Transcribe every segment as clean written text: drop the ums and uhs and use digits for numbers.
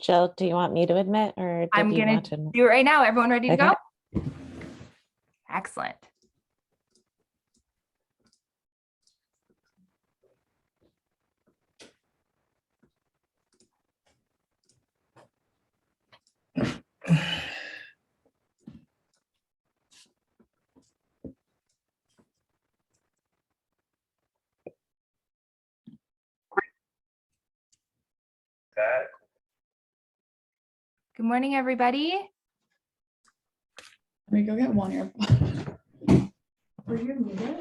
Jill, do you want me to admit or I'm going to do it right now. Everyone ready to go? Excellent. Good morning, everybody. Let me go get one earbud. Were you muted?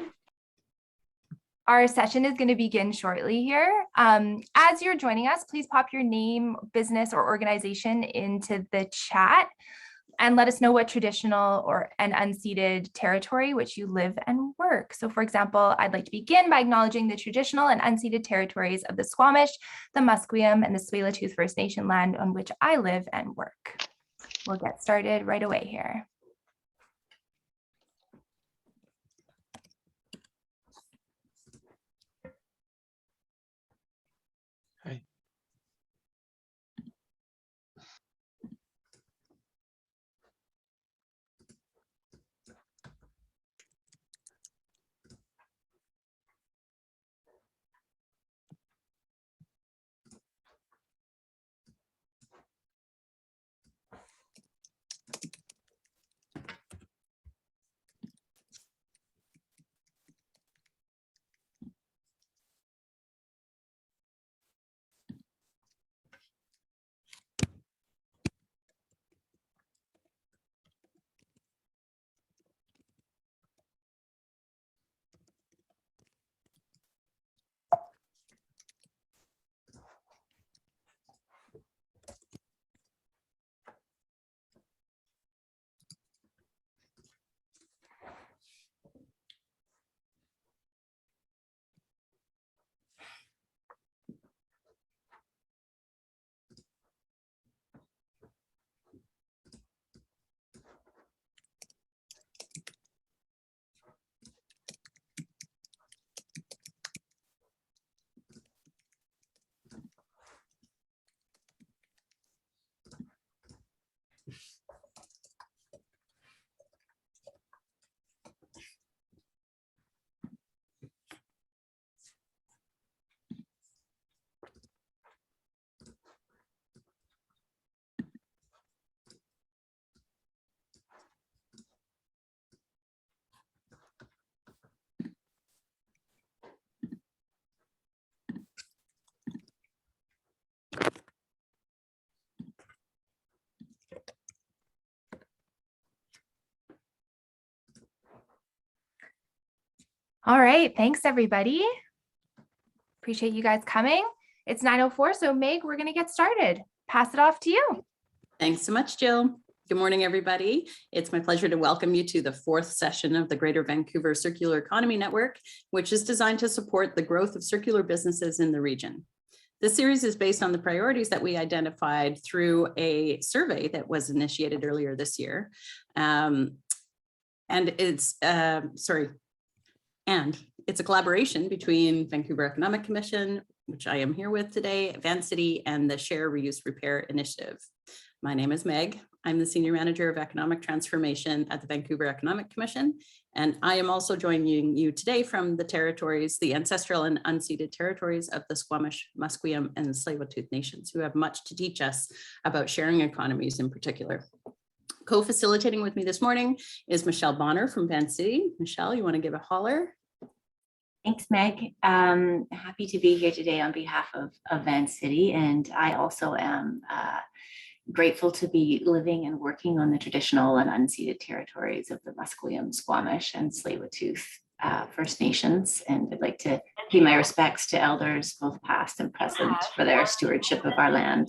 Our session is going to begin shortly here. As you're joining us, please pop your name, business, or organization into the chat and let us know what traditional and unceded territory which you live and work. So for example, I'd like to begin by acknowledging the traditional and unceded territories of the Squamish, the Musqueam, and the Tsleil-Waututh First Nation land on which I live and work. We'll get started right away here. Hi. All right, thanks everybody. Appreciate you guys coming. It's 9:04, so Meg, we're gonna get started. Pass it off to you. Thanks so much, Jill. Good morning, everybody. It's my pleasure to welcome you to the fourth session of the Greater Vancouver Circular Economy Network, which is designed to support the growth of circular businesses in the region. This series is based on the priorities that we identified through a survey that was initiated earlier this year. It's a collaboration between Vancouver Economic Commission, which I am here with today, Vancity, and the Share, Reuse, Repair Initiative. My name is Meg. I'm the Senior Manager of Economic Transformation at the Vancouver Economic Commission, and I am also joining you today from the territories, the ancestral and unceded territories of the Squamish, Musqueam, and the Tsleil-Waututh Nations, who have much to teach us about sharing economies in particular. Co-facilitating with me this morning is Michelle Bonner from Vancity. Michelle, you want to give a holler? Thanks, Meg. Happy to be here today on behalf of Vancity, and I also am grateful to be living and working on the traditional and unceded territories of the Musqueam, Squamish, and Tsleil-Waututh First Nations. And I'd like to pay my respects to elders, both past and present, for their stewardship of our land.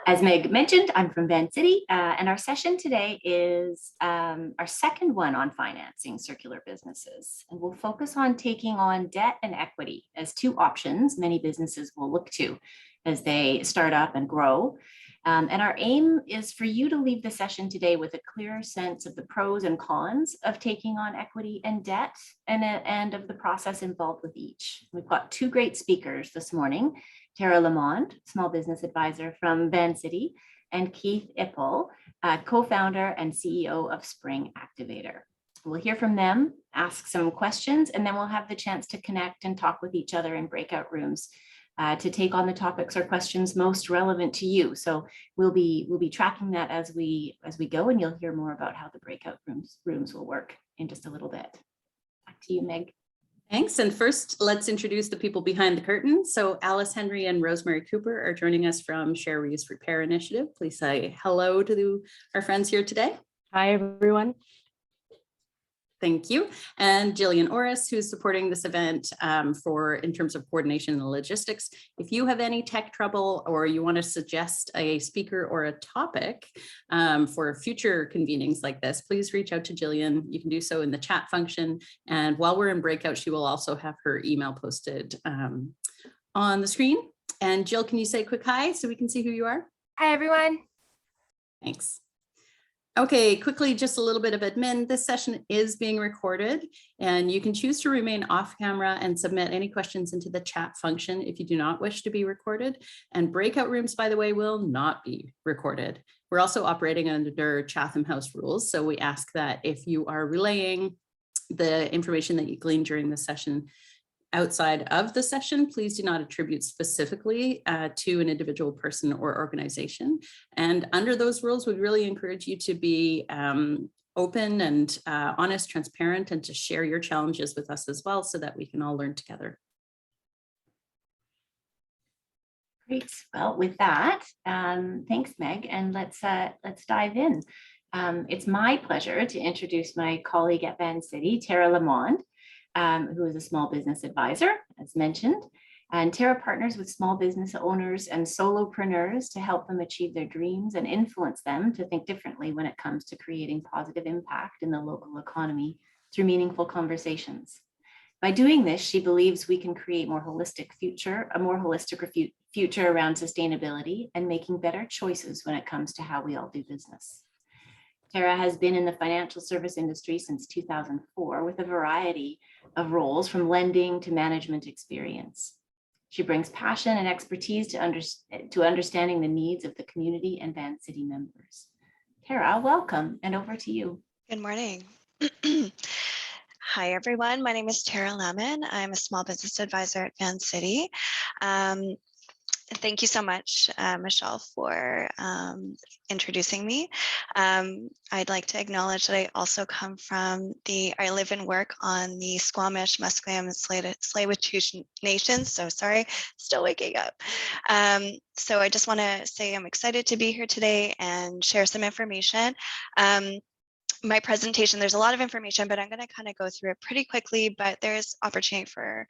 As Meg mentioned, I'm from Vancity, and our session today is our second one on financing circular businesses. And we'll focus on taking on debt and equity as two options many businesses will look to as they start up and grow. And our aim is for you to leave the session today with a clear sense of the pros and cons of taking on equity and debt and of the process involved with each. We've got two great speakers this morning, Tara Lamond, Small Business Advisor from Vancity, and Keith Ippel, co-founder and CEO of Spring Activator. We'll hear from them, ask some questions, and then we'll have the chance to connect and talk with each other in breakout rooms to take on the topics or questions most relevant to you. So we'll be tracking that as we go, and you'll hear more about how the breakout rooms will work in just a little bit. Back to you, Meg. Thanks. And first, let's introduce the people behind the curtain. So Alice Henry and Rosemary Cooper are joining us from Share, Reuse, Repair Initiative. Please say hello to our friends here today. Hi, everyone. Thank you. And Jillian Orris, who's supporting this event in terms of coordination and logistics. If you have any tech trouble or you want to suggest a speaker or a topic for future convenings like this, please reach out to Jillian. You can do so in the chat function. And while we're in breakout, she will also have her email posted on the screen. And Jill, can you say a quick hi so we can see who you are? Hi, everyone. Thanks. Okay, quickly, just a little bit of admin. This session is being recorded and you can choose to remain off camera and submit any questions into the chat function if you do not wish to be recorded. And breakout rooms, by the way, will not be recorded. We're also operating under Chatham House rules. So we ask that if you are relaying the information that you gleaned during the session outside of the session, please do not attribute specifically to an individual person or organization. And under those rules, we'd really encourage you to be open and honest, transparent, and to share your challenges with us as well so that we can all learn together. Great. Well, with that, thanks, Meg, and let's dive in. It's my pleasure to introduce my colleague at Vancity, Tara Lamond, who is a small business advisor, as mentioned. And Tara partners with small business owners and solopreneurs to help them achieve their dreams and influence them to think differently when it comes to creating positive impact in the local economy through meaningful conversations. By doing this, she believes we can create a more holistic future around sustainability and making better choices when it comes to how we all do business. Tara has been in the financial service industry since 2004 with a variety of roles from lending to management experience. She brings passion and expertise to understanding the needs of the community and Vancity members. Tara, welcome, and over to you. Good morning. Hi, everyone. My name is Tara Lamond. I'm a small business advisor at Vancity. Thank you so much, Michelle, for introducing me. I'd like to acknowledge that I also come from I live and work on the Squamish, Musqueam, and Tsleil-Waututh Nations. So sorry, still waking up. So I just want to say I'm excited to be here today and share some information. My presentation, there's a lot of information, but I'm going to kind of go through it pretty quickly, but there's opportunity for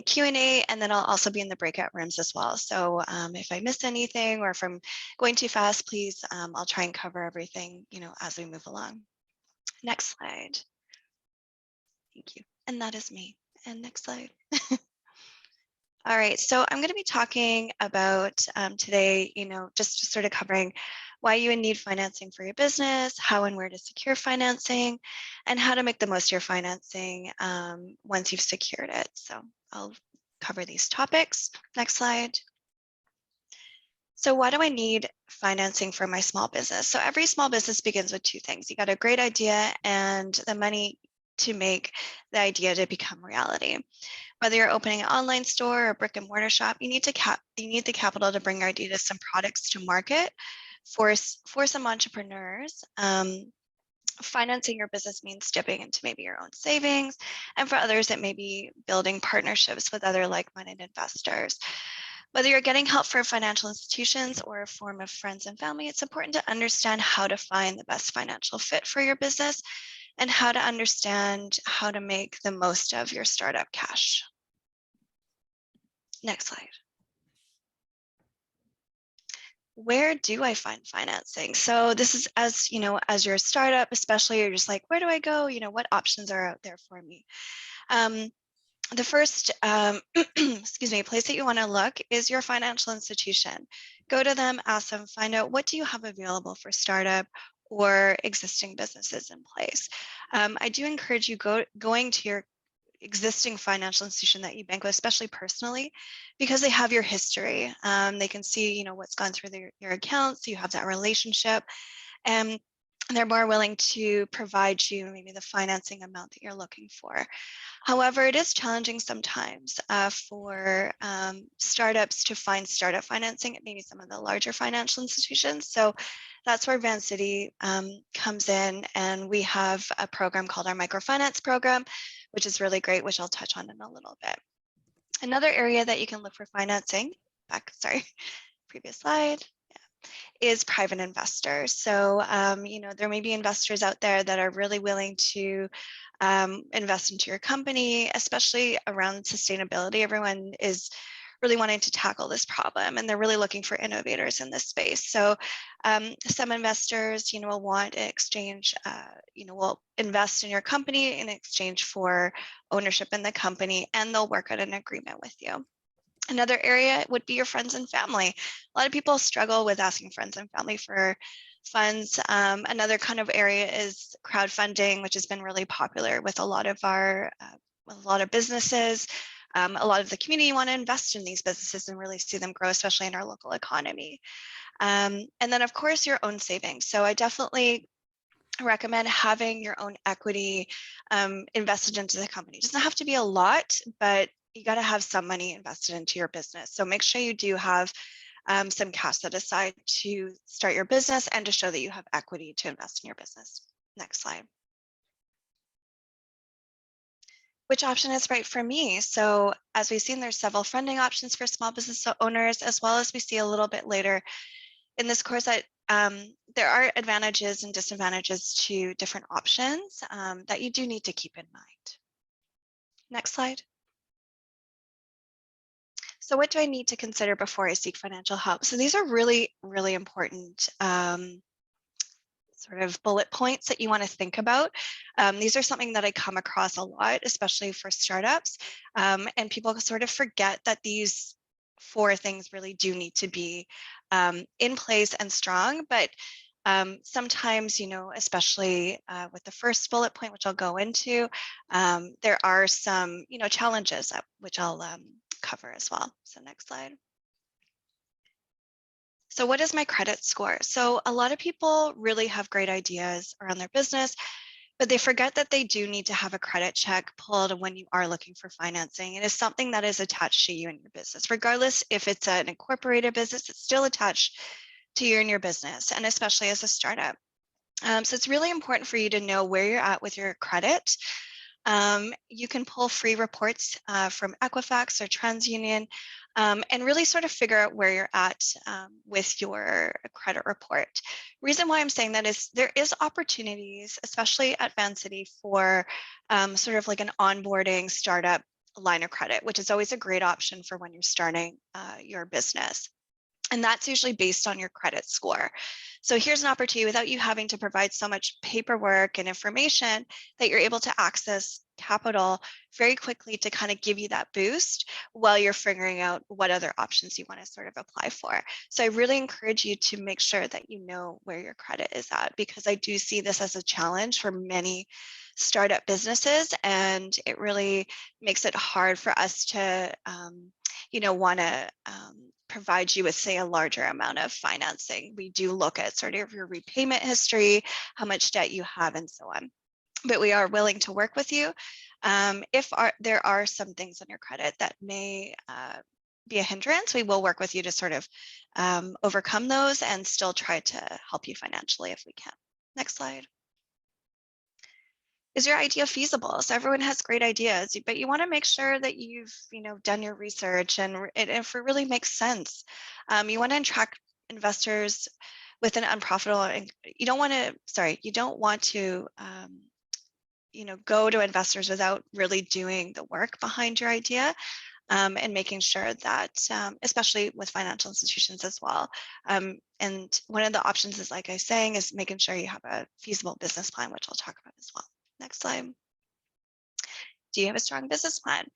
Q&A, and then I'll also be in the breakout rooms as well. So if I miss anything or if I'm going too fast, please, I'll try and cover everything, as we move along. Next slide. Thank you. And that is me. And next slide. All right, so I'm going to be talking about today, just sort of covering why you would need financing for your business, how and where to secure financing, and how to make the most of your financing once you've secured it. So I'll cover these topics. Next slide. So why do I need financing for my small business? So every small business begins with two things. You got a great idea and the money to make the idea to become reality. Whether you're opening an online store or a brick and mortar shop, you need the capital to bring your idea to some products to market. For some entrepreneurs, financing your business means dipping into maybe your own savings. And for others, it may be building partnerships with other like-minded investors. Whether you're getting help from financial institutions or a form of friends and family, it's important to understand how to find the best financial fit for your business and how to understand how to make the most of your startup cash. Next slide. Where do I find financing? So this is as your startup, especially, you're just like, where do I go? What options are out there for me? The first, place that you want to look is your financial institution. Go to them, ask them, find out what do you have available for startup or existing businesses in place. I do encourage you going to existing financial institution that you bank with, especially personally, because they have your history. They can see, what's gone through your accounts. You have that relationship, and they're more willing to provide you maybe the financing amount that you're looking for. However, it is challenging sometimes for startups to find startup financing at maybe some of the larger financial institutions. So that's where Vancity comes in, and we have a program called our microfinance program, which is really great, which I'll touch on in a little bit. Another area that you can look for financing, previous slide, is private investors. So, there may be investors out there that are really willing to invest into your company, especially around sustainability. Everyone is really wanting to tackle this problem, and they're really looking for innovators in this space. So some investors, will want in exchange, will invest in your company in exchange for ownership in the company, and they'll work out an agreement with you. Another area would be your friends and family. A lot of people struggle with asking friends and family for funds. Another kind of area is crowdfunding, which has been really popular with a lot of businesses. A lot of the community want to invest in these businesses and really see them grow, especially in our local economy. And then, of course, your own savings. So I definitely recommend having your own equity invested into the company. It doesn't have to be a lot, but you got to have some money invested into your business. So make sure you do have some cash set aside to start your business and to show that you have equity to invest in your business. Next slide. Which option is right for me? So as we've seen, there's several funding options for small business owners, as well as we see a little bit later in this course that there are advantages and disadvantages to different options that you do need to keep in mind. Next slide. So what do I need to consider before I seek financial help? So these are really, really important sort of bullet points that you want to think about. These are something that I come across a lot, especially for startups. And people sort of forget that these 4 things really do need to be in place and strong. But sometimes, especially with the first bullet point, which I'll go into, there are some, challenges which I'll cover as well. So next slide. So what is my credit score? So a lot of people really have great ideas around their business, but they forget that they do need to have a credit check pulled when you are looking for financing. It is something that is attached to you and your business. Regardless if it's an incorporated business, it's still attached to you and your business, and especially as a startup. So it's really important for you to know where you're at with your credit. You can pull free reports from Equifax or TransUnion and really sort of figure out where you're at with your credit report. Reason why I'm saying that is there is opportunities, especially at Vancity, for sort of like an onboarding startup line of credit, which is always a great option for when you're starting your business. And that's usually based on your credit score. So here's an opportunity without you having to provide so much paperwork and information that you're able to access capital very quickly to kind of give you that boost while you're figuring out what other options you want to sort of apply for. So I really encourage you to make sure that you know where your credit is at, because I do see this as a challenge for many startup businesses, and it really makes it hard for us to want to provide you with, say, a larger amount of financing. We do look at sort of your repayment history, how much debt you have, and so on. But we are willing to work with you if there are some things on your credit that may be a hindrance. We will work with you to sort of overcome those and still try to help you financially if we can. Next slide. Is your idea feasible? So everyone has great ideas, but you want to make sure that you've done your research and if it really makes sense. You want to attract investors with an unprofitable, and you don't want to go to investors without really doing the work behind your idea. And making sure that, especially with financial institutions as well. And one of the options is, like I was saying, is making sure you have a feasible business plan, which I'll talk about as well. Next slide. Do you have a strong business plan?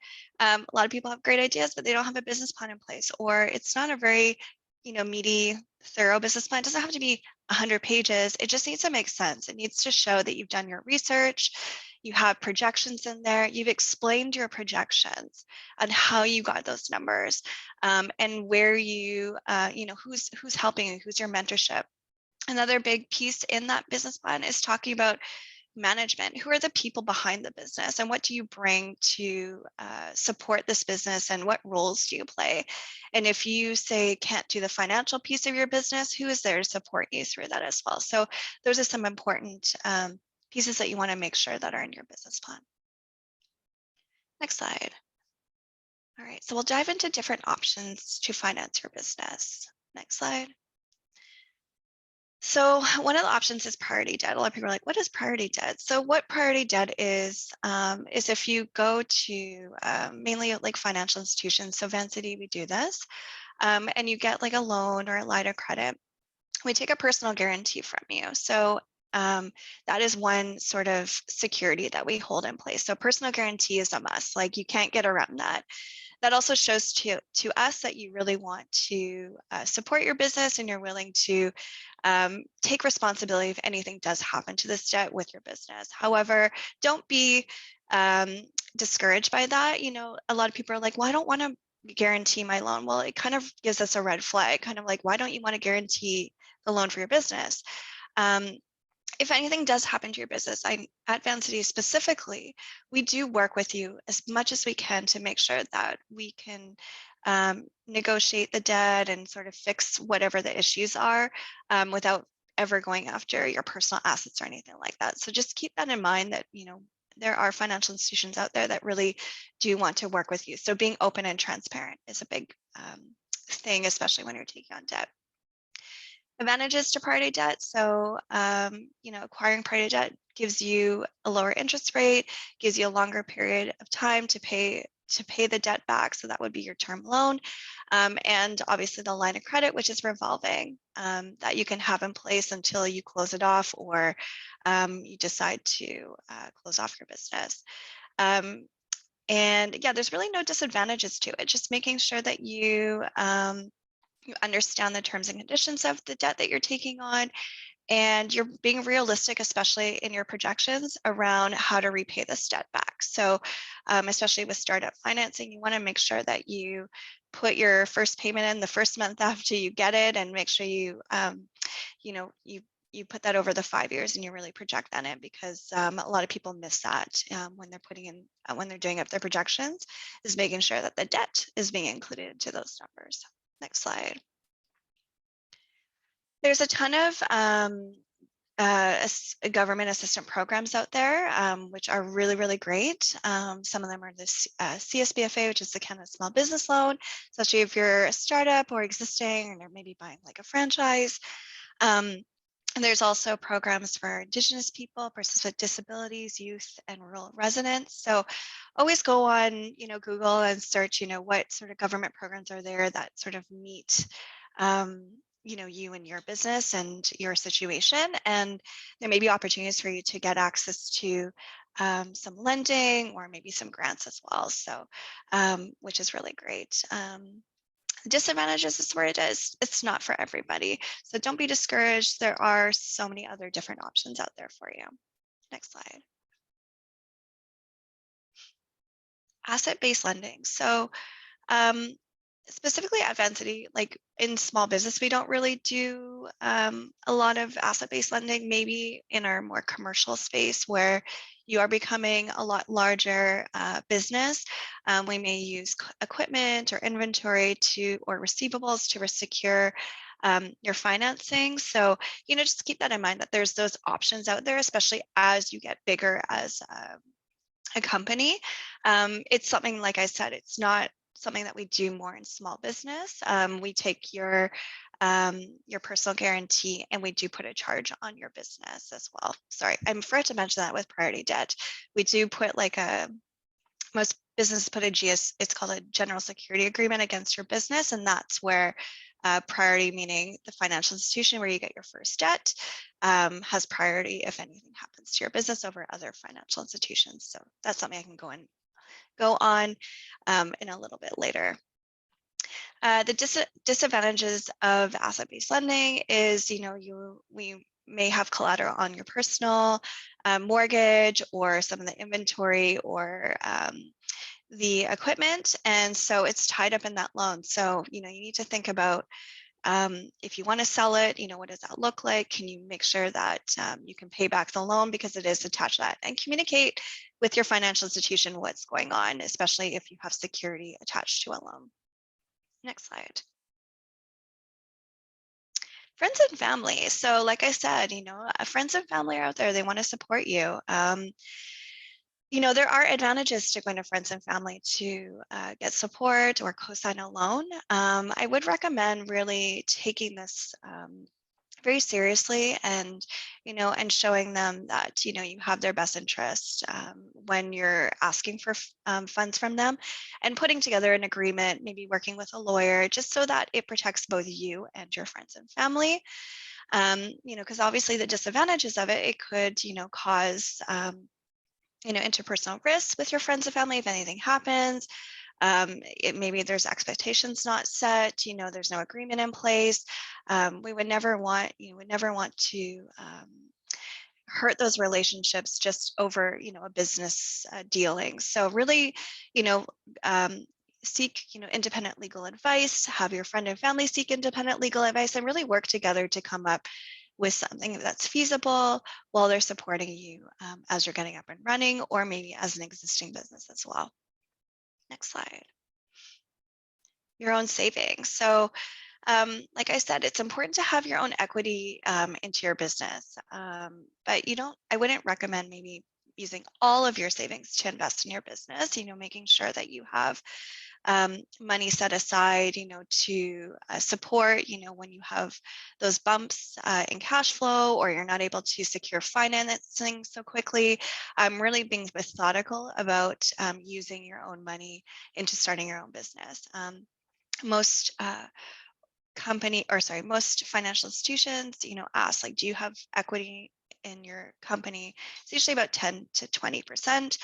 A lot of people have great ideas, but they don't have a business plan in place, or it's not a very, meaty, thorough business plan. It doesn't have to be 100 pages. It just needs to make sense. It needs to show that you've done your research. You have projections in there. You've explained your projections and how you got those numbers, and where you know, who's helping you, who's your mentorship. Another big piece in that business plan is talking about management. Who are the people behind the business, and what do you bring to support this business, and what roles do you play? And if you say can't do the financial piece of your business, who is there to support you through that as well? So those are some important pieces that you want to make sure that are in your business plan. Next slide. All right, so we'll dive into different options to finance your business. Next slide. So one of the options is priority debt. A lot of people are like, what is priority debt? So what priority debt is if you go to mainly like financial institutions, so Vancity, we do this, and you get like a loan or a line of credit, we take a personal guarantee from you. So that is one sort of security that we hold in place. So personal guarantee is a must, like you can't get around that. That also shows to us that you really want to support your business, and you're willing to take responsibility if anything does happen to this debt with your business. However, don't be discouraged by that. You know, a lot of people are like, well, I don't want to guarantee my loan. Well, it kind of gives us a red flag, kind of like, why don't you want to guarantee the loan for your business? If anything does happen to your business, at Vancity specifically, we do work with you as much as we can to make sure that we can negotiate the debt and sort of fix whatever the issues are without ever going after your personal assets or anything like that. So just keep that in mind, that, you know, there are financial institutions out there that really do want to work with you. So being open and transparent is a big thing, especially when you're taking on debt. Advantages to priority debt. So, you know, acquiring priority debt gives you a lower interest rate, gives you a longer period of time to pay the debt back. So that would be your term loan. And obviously the line of credit, which is revolving, that you can have in place until you close it off, or you decide to close off your business. And yeah, there's really no disadvantages to it. Just making sure that you understand the terms and conditions of the debt that you're taking on, and you're being realistic, especially in your projections around how to repay this debt back. So especially with startup financing, you want to make sure that you put your first payment in the first month after you get it, and make sure you you know, you put that over the 5 years, and you really project that in, because a lot of people miss that when they're putting in when they're doing up their projections, is making sure that the debt is being included into those numbers. Next slide. There's a ton of government assistance programs out there, which are really, really great. Some of them are the CSBFA, which is the Canada Small Business Loan, especially if you're a startup or existing, and you're maybe buying like a franchise. And there's also programs for Indigenous people, persons with disabilities, youth, and rural residents. So always go on, you know, Google and search, you know, what sort of government programs are there that sort of meet, you know, you and your business and your situation. And there may be opportunities for you to get access to some lending, or maybe some grants as well. So, which is really great. Disadvantages is where it is. It's not for everybody. So don't be discouraged. There are so many other different options out there for you. Next slide. Asset-based lending. So specifically at Vancity, like in small business, we don't really do a lot of asset-based lending, maybe in our more commercial space where you are becoming a lot larger business. We may use equipment or inventory or receivables to secure your financing. So, you know, just keep that in mind, that there's those options out there, especially as you get bigger as a company. It's something, like I said, it's not something that we do more in small business. We take your personal guarantee, and we do put a charge on your business as well. Sorry, I forgot to mention that with priority debt. We do put like most businesses put it's called a general security agreement against your business. And that's where priority, meaning the financial institution where you get your first debt, has priority if anything happens to your business over other financial institutions. So that's something I can go on in a little bit later. The disadvantages of asset-based lending is, you know, we may have collateral on your personal mortgage or some of the inventory or the equipment. And so it's tied up in that loan. So, you need to think about if you want to sell it, what does that look like? Can you make sure that you can pay back the loan because it is attached to that, and communicate with your financial institution what's going on, especially if you have security attached to a loan. Next slide. Friends and family. So like I said, friends and family are out there. They want to support you. There are advantages to going to friends and family to get support or co-sign a loan. I would recommend really taking this very seriously and showing them that you have their best interest when you're asking for funds from them, and putting together an agreement, maybe working with a lawyer, just so that it protects both you and your friends and family. Because obviously the disadvantages of it could cause interpersonal risks with your friends and family if anything happens. Maybe there's expectations not set, there's no agreement in place. We would never want to hurt those relationships just over, a business dealing. So really, seek, independent legal advice, have your friend and family seek independent legal advice, and really work together to come up with something that's feasible while they're supporting you as you're getting up and running, or maybe as an existing business as well. Next slide. Your own savings. So like I said, it's important to have your own equity into your business, but I wouldn't recommend maybe using all of your savings to invest in your business, making sure that you have money set aside, to support, when you have those bumps in cash flow, or you're not able to secure financing so quickly. Really being methodical about using your own money into starting your own business. Most most financial institutions, ask, like, do you have equity in your company? It's usually about 10 to 20%.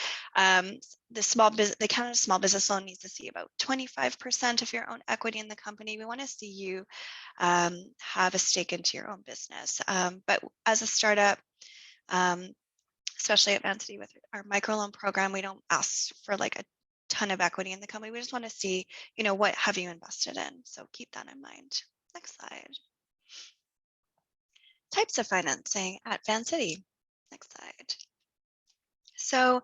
The Canada Small Business Loan needs to see about 25% of your own equity in the company. We want to see you have a stake into your own business. But as a startup, especially at Vancity with our microloan program, we don't ask for like a ton of equity in the company. We just want to see, what have you invested in? So keep that in mind. Next slide. Types of financing at Vancity. Next slide. So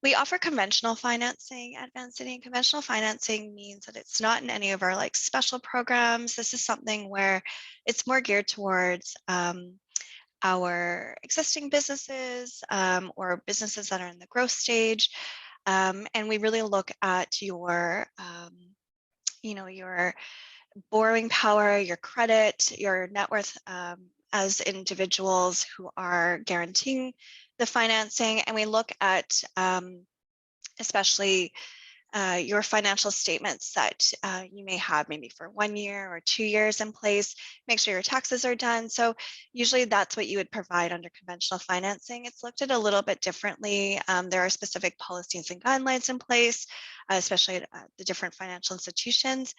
we offer conventional financing at Vancity, and conventional financing means that it's not in any of our like special programs. This is something where it's more geared towards our existing businesses or businesses that are in the growth stage. And we really look at your, your borrowing power, your credit, your net worth as individuals who are guaranteeing the financing. And we look at especially your financial statements that you may have maybe for 1 year or 2 years in place, make sure your taxes are done. So usually that's what you would provide under conventional financing. It's looked at a little bit differently. There are specific policies and guidelines in place, especially at the different financial institutions.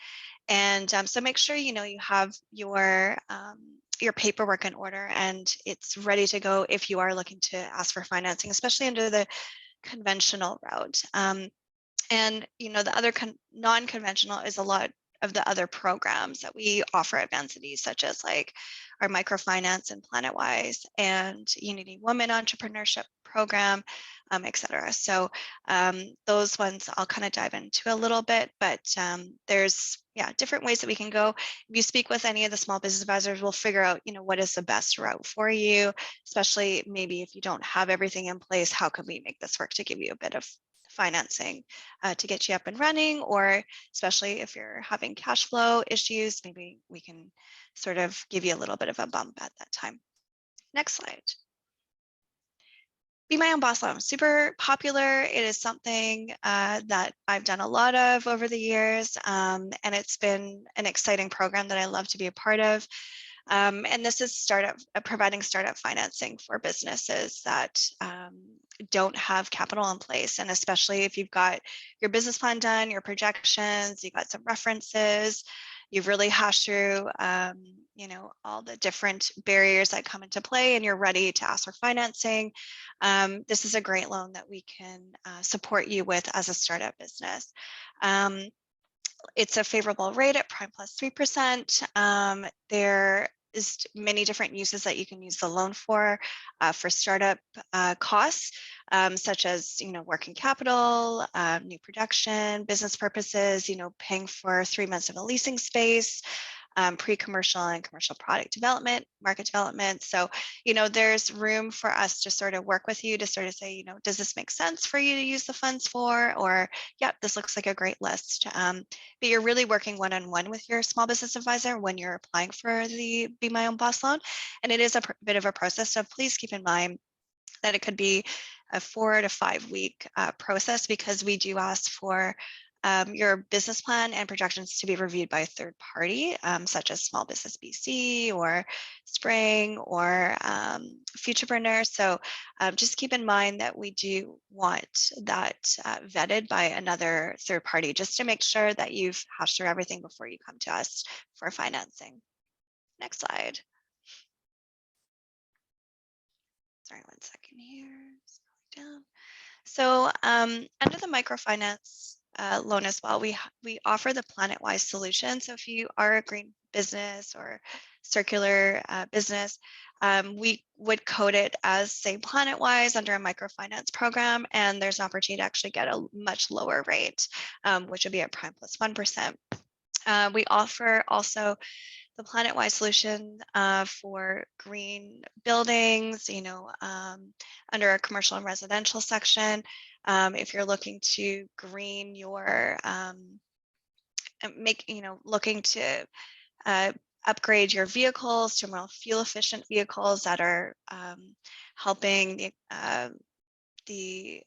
And so make sure, you have your paperwork in order and it's ready to go if you are looking to ask for financing, especially under the conventional route. And the other non-conventional is a lot of the other programs that we offer at Vancity, such as like our microfinance and PlanetWise and Unity Women Entrepreneurship Program, etc. So those ones I'll kind of dive into a little bit, but there's different ways that we can go. If you speak with any of the small business advisors, we'll figure out what is the best route for you, especially maybe if you don't have everything in place, how can we make this work to give you a bit of financing to get you up and running, or especially if you're having cash flow issues, maybe we can sort of give you a little bit of a bump at that time. Next slide. Be My Own Boss Loan, super popular. It is something that I've done a lot of over the years, and it's been an exciting program that I love to be a part of. And this is providing startup financing for businesses that don't have capital in place. And especially if you've got your business plan done, your projections, you've got some references, you've really hashed through, you know, all the different barriers that come into play, and you're ready to ask for financing, this is a great loan that we can support you with as a startup business. It's a favorable rate at prime plus 3%. There is many different uses that you can use the loan for startup costs, such as, you know, working capital, new production, business purposes, you know, paying for 3 months of a leasing space, pre-commercial and commercial product development, market development. So, you know, there's room for us to sort of work with you to sort of say, you know, does this make sense for you to use the funds for? Or, yeah, this looks like a great list. But you're really working one-on-one with your small business advisor when you're applying for the Be My Own Boss loan. And it is a bit of a process. So please keep in mind that it could be a 4 to 5 week process, because we do ask for your business plan and projections to be reviewed by a third party, such as Small Business BC or Spring or Futurepreneur. So just keep in mind that we do want that vetted by another third party, just to make sure that you've hashed through everything before you come to us for financing. Next slide. Sorry, 1 second here. Scroll down. So under the microfinance loan as well, we offer the PlanetWise solution. So if you are a green business or circular business, we would code it as, say, PlanetWise under a microfinance program, and there's an opportunity to actually get a much lower rate, which would be at prime plus 1%. We offer also the PlanetWise solution for green buildings, you know, under a commercial and residential section. If you're looking to green your, looking to upgrade your vehicles to more fuel efficient vehicles that are helping the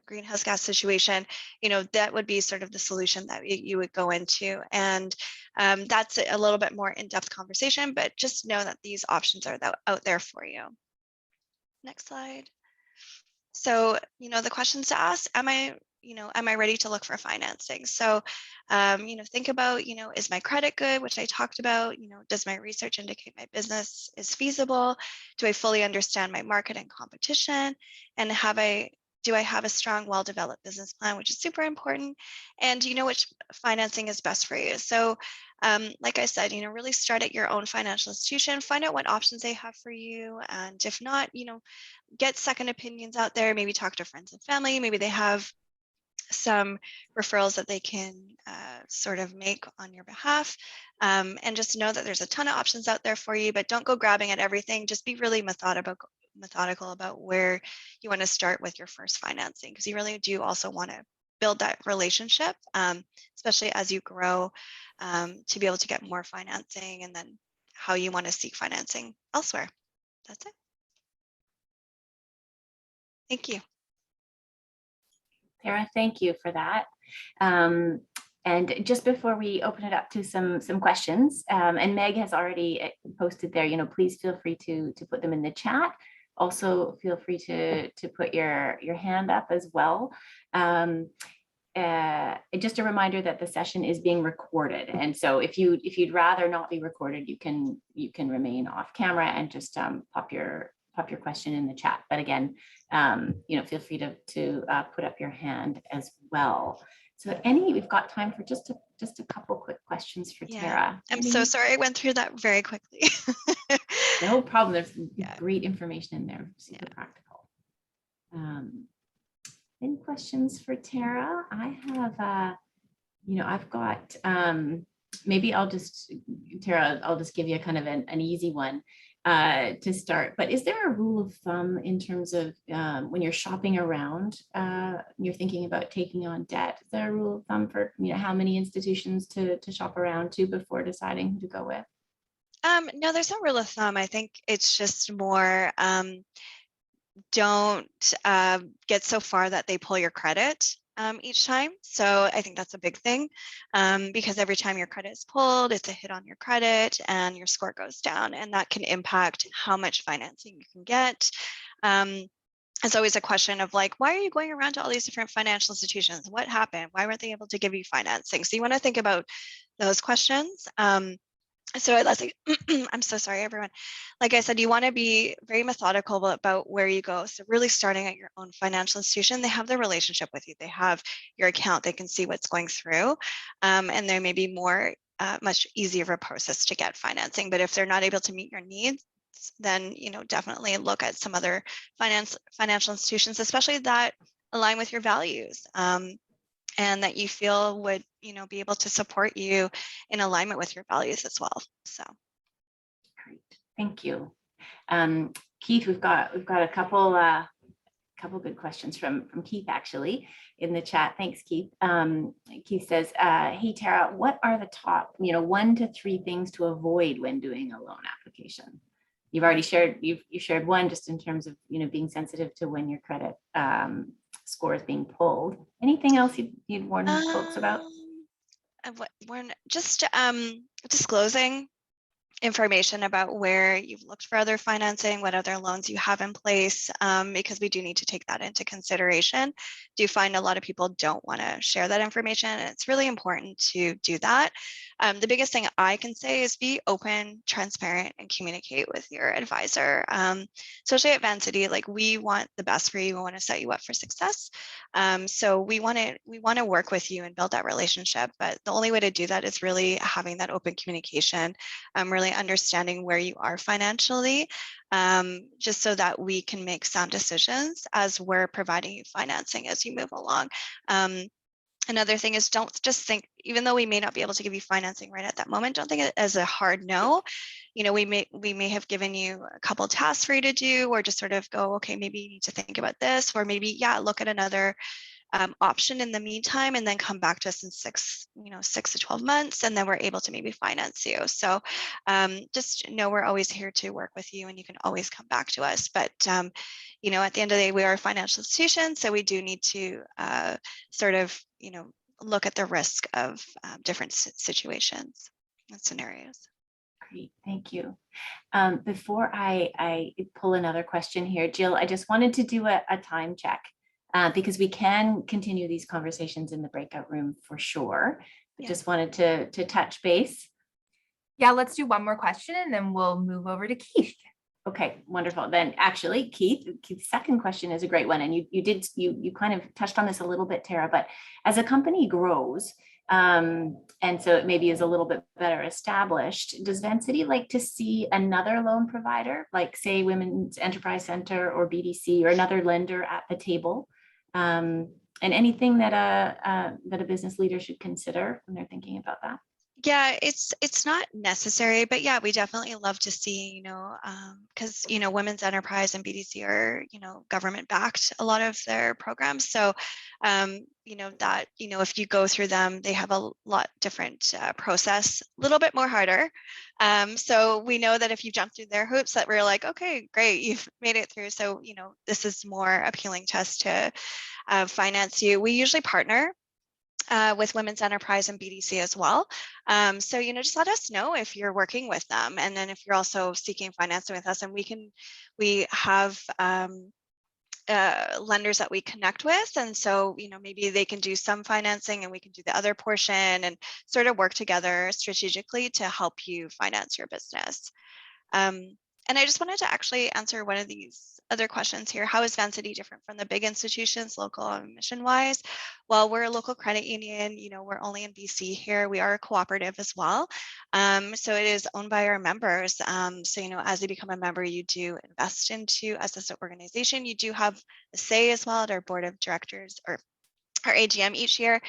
greenhouse gas situation, you know, that would be sort of the solution that you would go into. And that's a little bit more in-depth conversation, but just know that these options are out there for you. Next slide. So, you know, the questions to ask, am I ready to look for financing? So, you know, think about, you know, is my credit good, which I talked about, you know, does my research indicate my business is feasible? Do I fully understand my market and competition? And do I have a strong, well-developed business plan, which is super important? And do you know which financing is best for you? So, like I said, you know, really start at your own financial institution, find out what options they have for you. And if not, you know, get second opinions out there, maybe talk to friends and family, maybe they have some referrals that they can sort of make on your behalf, and just know that there's a ton of options out there for you, but don't go grabbing at everything. Just be really methodical about where you want to start with your first financing, because you really do also want to build that relationship, especially as you grow, to be able to get more financing, and then how you want to seek financing elsewhere. That's it. Thank you. Tara, thank you for that. And just before we open it up to some questions, and Meg has already posted there, you know, please feel free to put them in the chat. Also feel free to put your hand up as well. Just a reminder that the session is being recorded, and so if you'd rather not be recorded, you can remain off camera and just pop your question in the chat. But again, you know, feel free to put up your hand as well. So we've got time for just a couple quick questions for Tara. I'm so sorry I went through that very quickly. No problem. There's great information in there. Super practical. Any questions for Tara? I have, you know, I've got, maybe Tara, I'll just give you a kind of an easy one to start. But is there a rule of thumb in terms of when you're shopping around, you're thinking about taking on debt? Is there a rule of thumb for, you know, how many institutions to shop around to before deciding who to go with? No, there's no rule of thumb. I think it's just more, don't get so far that they pull your credit each time. So I think that's a big thing, because every time your credit is pulled, it's a hit on your credit and your score goes down, and that can impact how much financing you can get. it's always a question of like, why are you going around to all these different financial institutions? What happened? Why weren't they able to give you financing? So you want to think about those questions. So that's like, I'm so sorry, everyone. Like I said, you want to be very methodical about where you go. So really starting at your own financial institution, they have the relationship with you. They have your account. They can see what's going through. And there may be more, much easier of a process to get financing. But if they're not able to meet your needs, then, definitely look at some other financial institutions, especially that align with your values. And that you feel would, be able to support you in alignment with your values as well. So. Great, thank you. Keith, we've got a couple good questions from Keith actually in the chat. Thanks, Keith. Keith says, hey Tara, what are the top, 1 to 3 things to avoid when doing a loan application? You've already shared, you shared one just in terms of, being sensitive to when your credit score is being pulled. Anything else you'd warn folks about? Just disclosing information about where you've looked for other financing, what other loans you have in place, because we do need to take that into consideration. Do find a lot of people don't want to share that information, and it's really important to do that. The biggest thing I can say is be open, transparent, and communicate with your advisor. Especially at Vancity, like we want the best for you. We want to set you up for success. So we want to work with you and build that relationship. But the only way to do that is really having that open communication, really understanding where you are financially, just so that we can make sound decisions as we're providing you financing as you move along. Another thing is, don't just think, even though we may not be able to give you financing right at that moment, don't think it as a hard no. We may have given you a couple tasks for you to do, or just sort of go, okay, maybe you need to think about this, or maybe, yeah, look at another option in the meantime, and then come back to us in 6 to 12 months, and then we're able to maybe finance you. So just know we're always here to work with you, and you can always come back to us. But at the end of the day, we are a financial institution, so we do need to sort of look at the risk of different situations and scenarios. Great, thank you. Before I pull another question here, Jill, I just wanted to do a time check. Because we can continue these conversations in the breakout room for sure. But just wanted to touch base. Yeah, let's do one more question and then we'll move over to Keith. Okay, wonderful. Then actually, Keith's second question is a great one. And you kind of touched on this a little bit, Tara, but as a company grows, and so it maybe is a little bit better established, does Vancity like to see another loan provider, like say Women's Enterprise Center or BDC, or another lender at the table? And anything that a business leader should consider when they're thinking about that? Yeah, it's not necessary, but yeah, we definitely love to see, because, Women's Enterprise and BDC are, government backed, a lot of their programs. So, that, if you go through them, they have a lot different process, a little bit more harder. So we know that if you jump through their hoops, that we're like, okay, great, you've made it through. So, this is more appealing to us to finance you. We usually partner with Women's Enterprise and BDC as well. So, just let us know if you're working with them. And then if you're also seeking financing with us, and we have lenders that we connect with. And so, maybe they can do some financing and we can do the other portion, and sort of work together strategically to help you finance your business. And I just wanted to actually answer one of these other questions here. How is Vancity different from the big institutions, local and mission-wise? Well, we're a local credit union. We're only in BC here. We are a cooperative as well. So it is owned by our members. So, as you become a member, you do invest into us as an organization. You do have a say as well at our board of directors, or our AGM each year.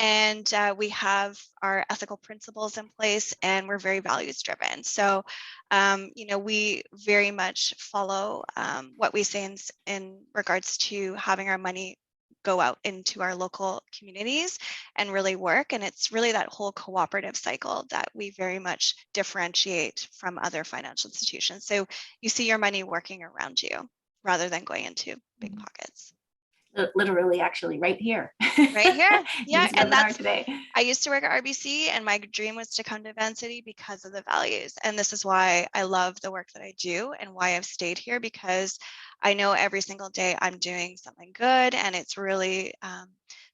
And we have our ethical principles in place, and we're very values driven. So, we very much follow what we say in regards to having our money go out into our local communities and really work. And it's really that whole cooperative cycle that we very much differentiate from other financial institutions. So you see your money working around you rather than going into big pockets. Literally, actually, right here. Right here. Yeah, This and webinar that's today. I used to work at RBC, and my dream was to come to Vancity because of the values. And this is why I love the work that I do and why I've stayed here, because I know every single day I'm doing something good, and it's really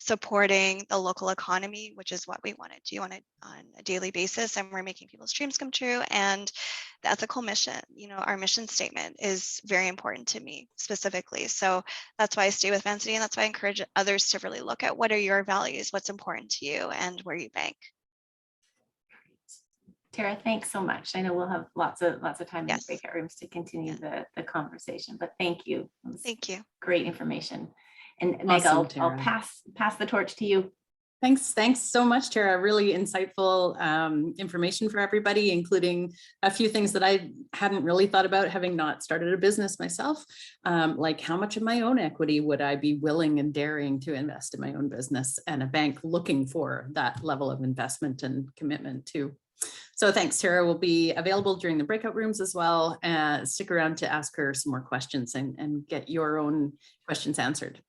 supporting the local economy, which is what we want to do on a daily basis. And we're making people's dreams come true. And the ethical mission, our mission statement is very important to me specifically. So that's why I stay with Vancity, and that's why I encourage others to really look at what are your values, what's important to you, and where you bank. Tara, thanks so much. I know we'll have lots of time in the Yes. breakout rooms to continue the conversation, but thank you. It was Thank you. great information. And Meg, Awesome, I'll Tara. pass the torch to you. Thanks so much, Tara. Really insightful information for everybody, including a few things that I hadn't really thought about, having not started a business myself. Like how much of my own equity would I be willing and daring to invest in my own business, and a bank looking for that level of investment and commitment too. So thanks, Tara will be available during the breakout rooms as well. Stick around to ask her some more questions and get your own questions answered.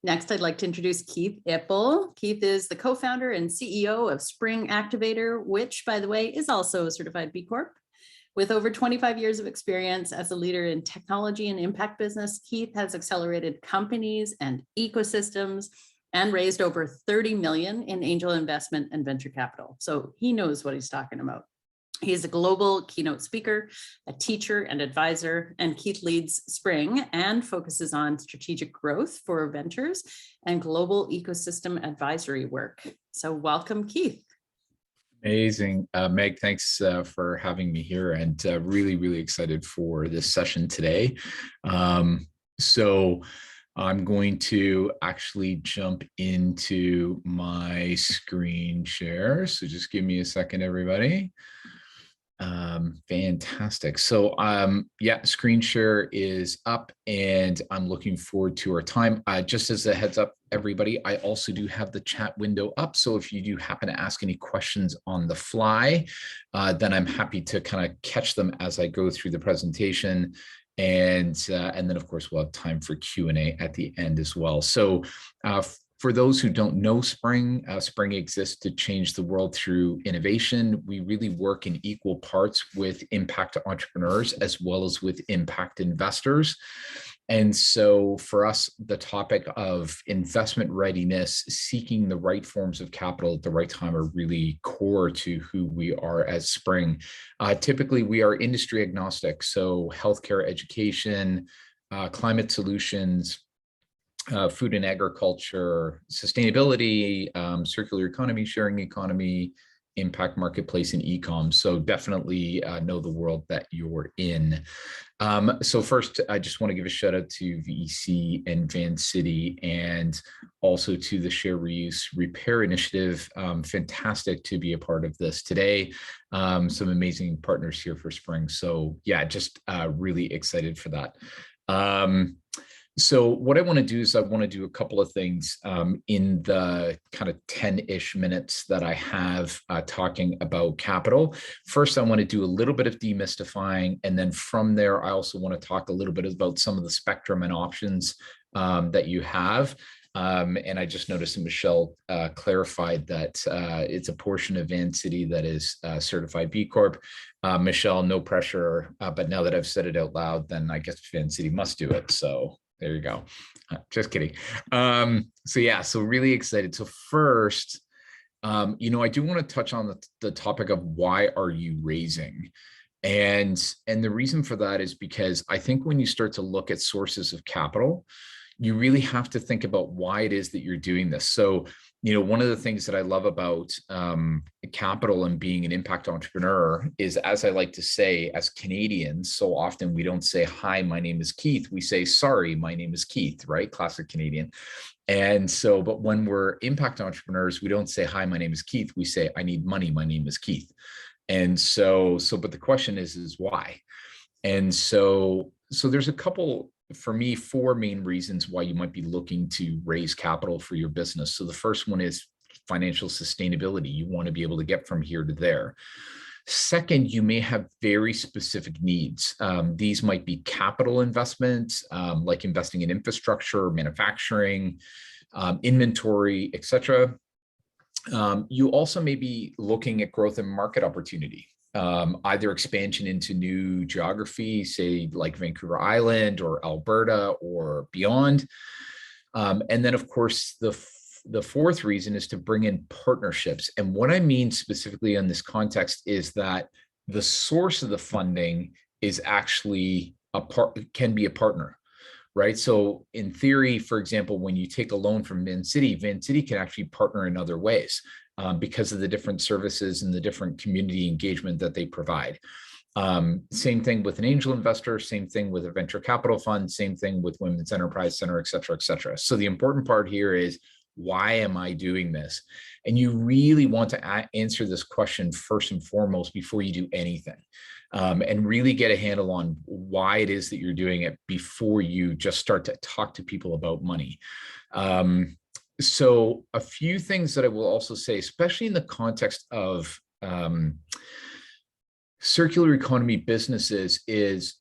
Next, I'd like to introduce Keith Ippel. Keith is the co-founder and CEO of Spring Activator, which, by the way, is also a certified B Corp. With over 25 years of experience as a leader in technology and impact business, Keith has accelerated companies and ecosystems and raised over 30 million in angel investment and venture capital. So he knows what he's talking about. He is a global keynote speaker, a teacher and advisor, and Keith leads Spring and focuses on strategic growth for ventures and global ecosystem advisory work. So welcome, Keith. Amazing. Meg, thanks for having me here, and really, really excited for this session today. So I'm going to actually jump into my screen share. So just give me a second, everybody. Fantastic. So yeah, screen share is up, and I'm looking forward to our time. Just as a heads up, everybody, I also do have the chat window up. So if you do happen to ask any questions on the fly, then I'm happy to kind of catch them as I go through the presentation. And then of course we'll have time for Q&A at the end as well. So for those who don't know Spring, Spring exists to change the world through innovation. We really work in equal parts with impact entrepreneurs as well as with impact investors. And so for us, the topic of investment readiness, seeking the right forms of capital at the right time, are really core to who we are as Spring. Typically, we are industry agnostic, so healthcare, education, climate solutions, food and agriculture, sustainability, circular economy, sharing economy, impact marketplace, and e-com. So definitely know the world that you're in. So first, I just want to give a shout out to VEC and Vancity, and also to the Share Reuse Repair Initiative. Fantastic to be a part of this today. Some amazing partners here for Spring. So yeah, just really excited for that. So what I want to do is I want to do a couple of things in the kind of 10-ish minutes that I have talking about capital. First, I want to do a little bit of demystifying, and then from there, I also want to talk a little bit about some of the spectrum and options that you have. And I just noticed that Michelle clarified that it's a portion of Vancity that is certified B Corp. Michelle, no pressure, but now that I've said it out loud, then I guess Vancity must do it. So there you go. Just kidding. So yeah, so really excited. So first, I do want to touch on the topic of why are you raising? And the reason for that is because I think when you start to look at sources of capital, you really have to think about why it is that you're doing this. So, one of the things that I love about capital and being an impact entrepreneur is, as I like to say, as Canadians, so often we don't say, hi, my name is Keith. We say, sorry, my name is Keith, right? Classic Canadian. And so, but when we're impact entrepreneurs, we don't say, hi, my name is Keith. We say, I need money. My name is Keith. And so, but the question is why? And so there's a couple, for me, 4 main reasons why you might be looking to raise capital for your business. So the first one is financial sustainability. You want to be able to get from here to there. Second, you may have very specific needs. These might be capital investments, like investing in infrastructure, manufacturing, inventory, etc. You also may be looking at growth and market opportunity, either expansion into new geography, say like Vancouver Island or Alberta or beyond. And then, of course, the fourth reason is to bring in partnerships. And what I mean specifically in this context is that the source of the funding is actually can be a partner, right? So in theory, for example, when you take a loan from Vancity can actually partner in other ways because of the different services and the different community engagement that they provide. Same thing with an angel investor, same thing with a venture capital fund, same thing with Women's Enterprise Center, et cetera, et cetera. So the important part here is, why am I doing this? And you really want to answer this question first and foremost before you do anything, and really get a handle on why it is that you're doing it before you just start to talk to people about money. So a few things that I will also say, especially in the context of circular economy businesses, is,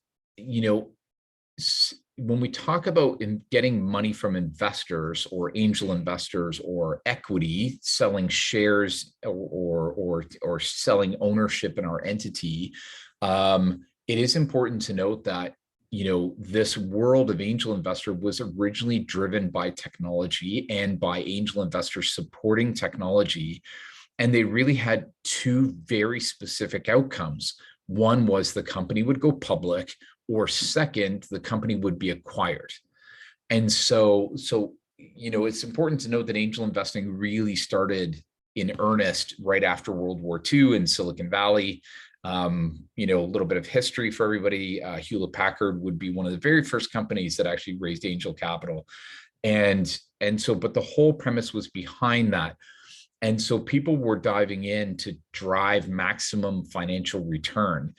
when we talk about getting money from investors or angel investors or equity, selling shares or selling ownership in our entity, it is important to note that this world of angel investor was originally driven by technology and by angel investors supporting technology. And they really had two very specific outcomes. One was the company would go public, or second, the company would be acquired. And so it's important to note that angel investing really started in earnest right after World War II in Silicon Valley. A little bit of history for everybody. Hewlett Packard would be one of the very first companies that actually raised angel capital. But the whole premise was behind that. And so people were diving in to drive maximum financial return.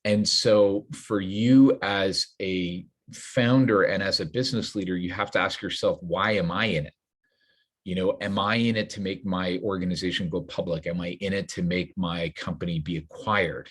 And so for you as a founder and as a business leader, you have to ask yourself, why am I in it? Am I in it to make my organization go public? Am I in it to make my company be acquired?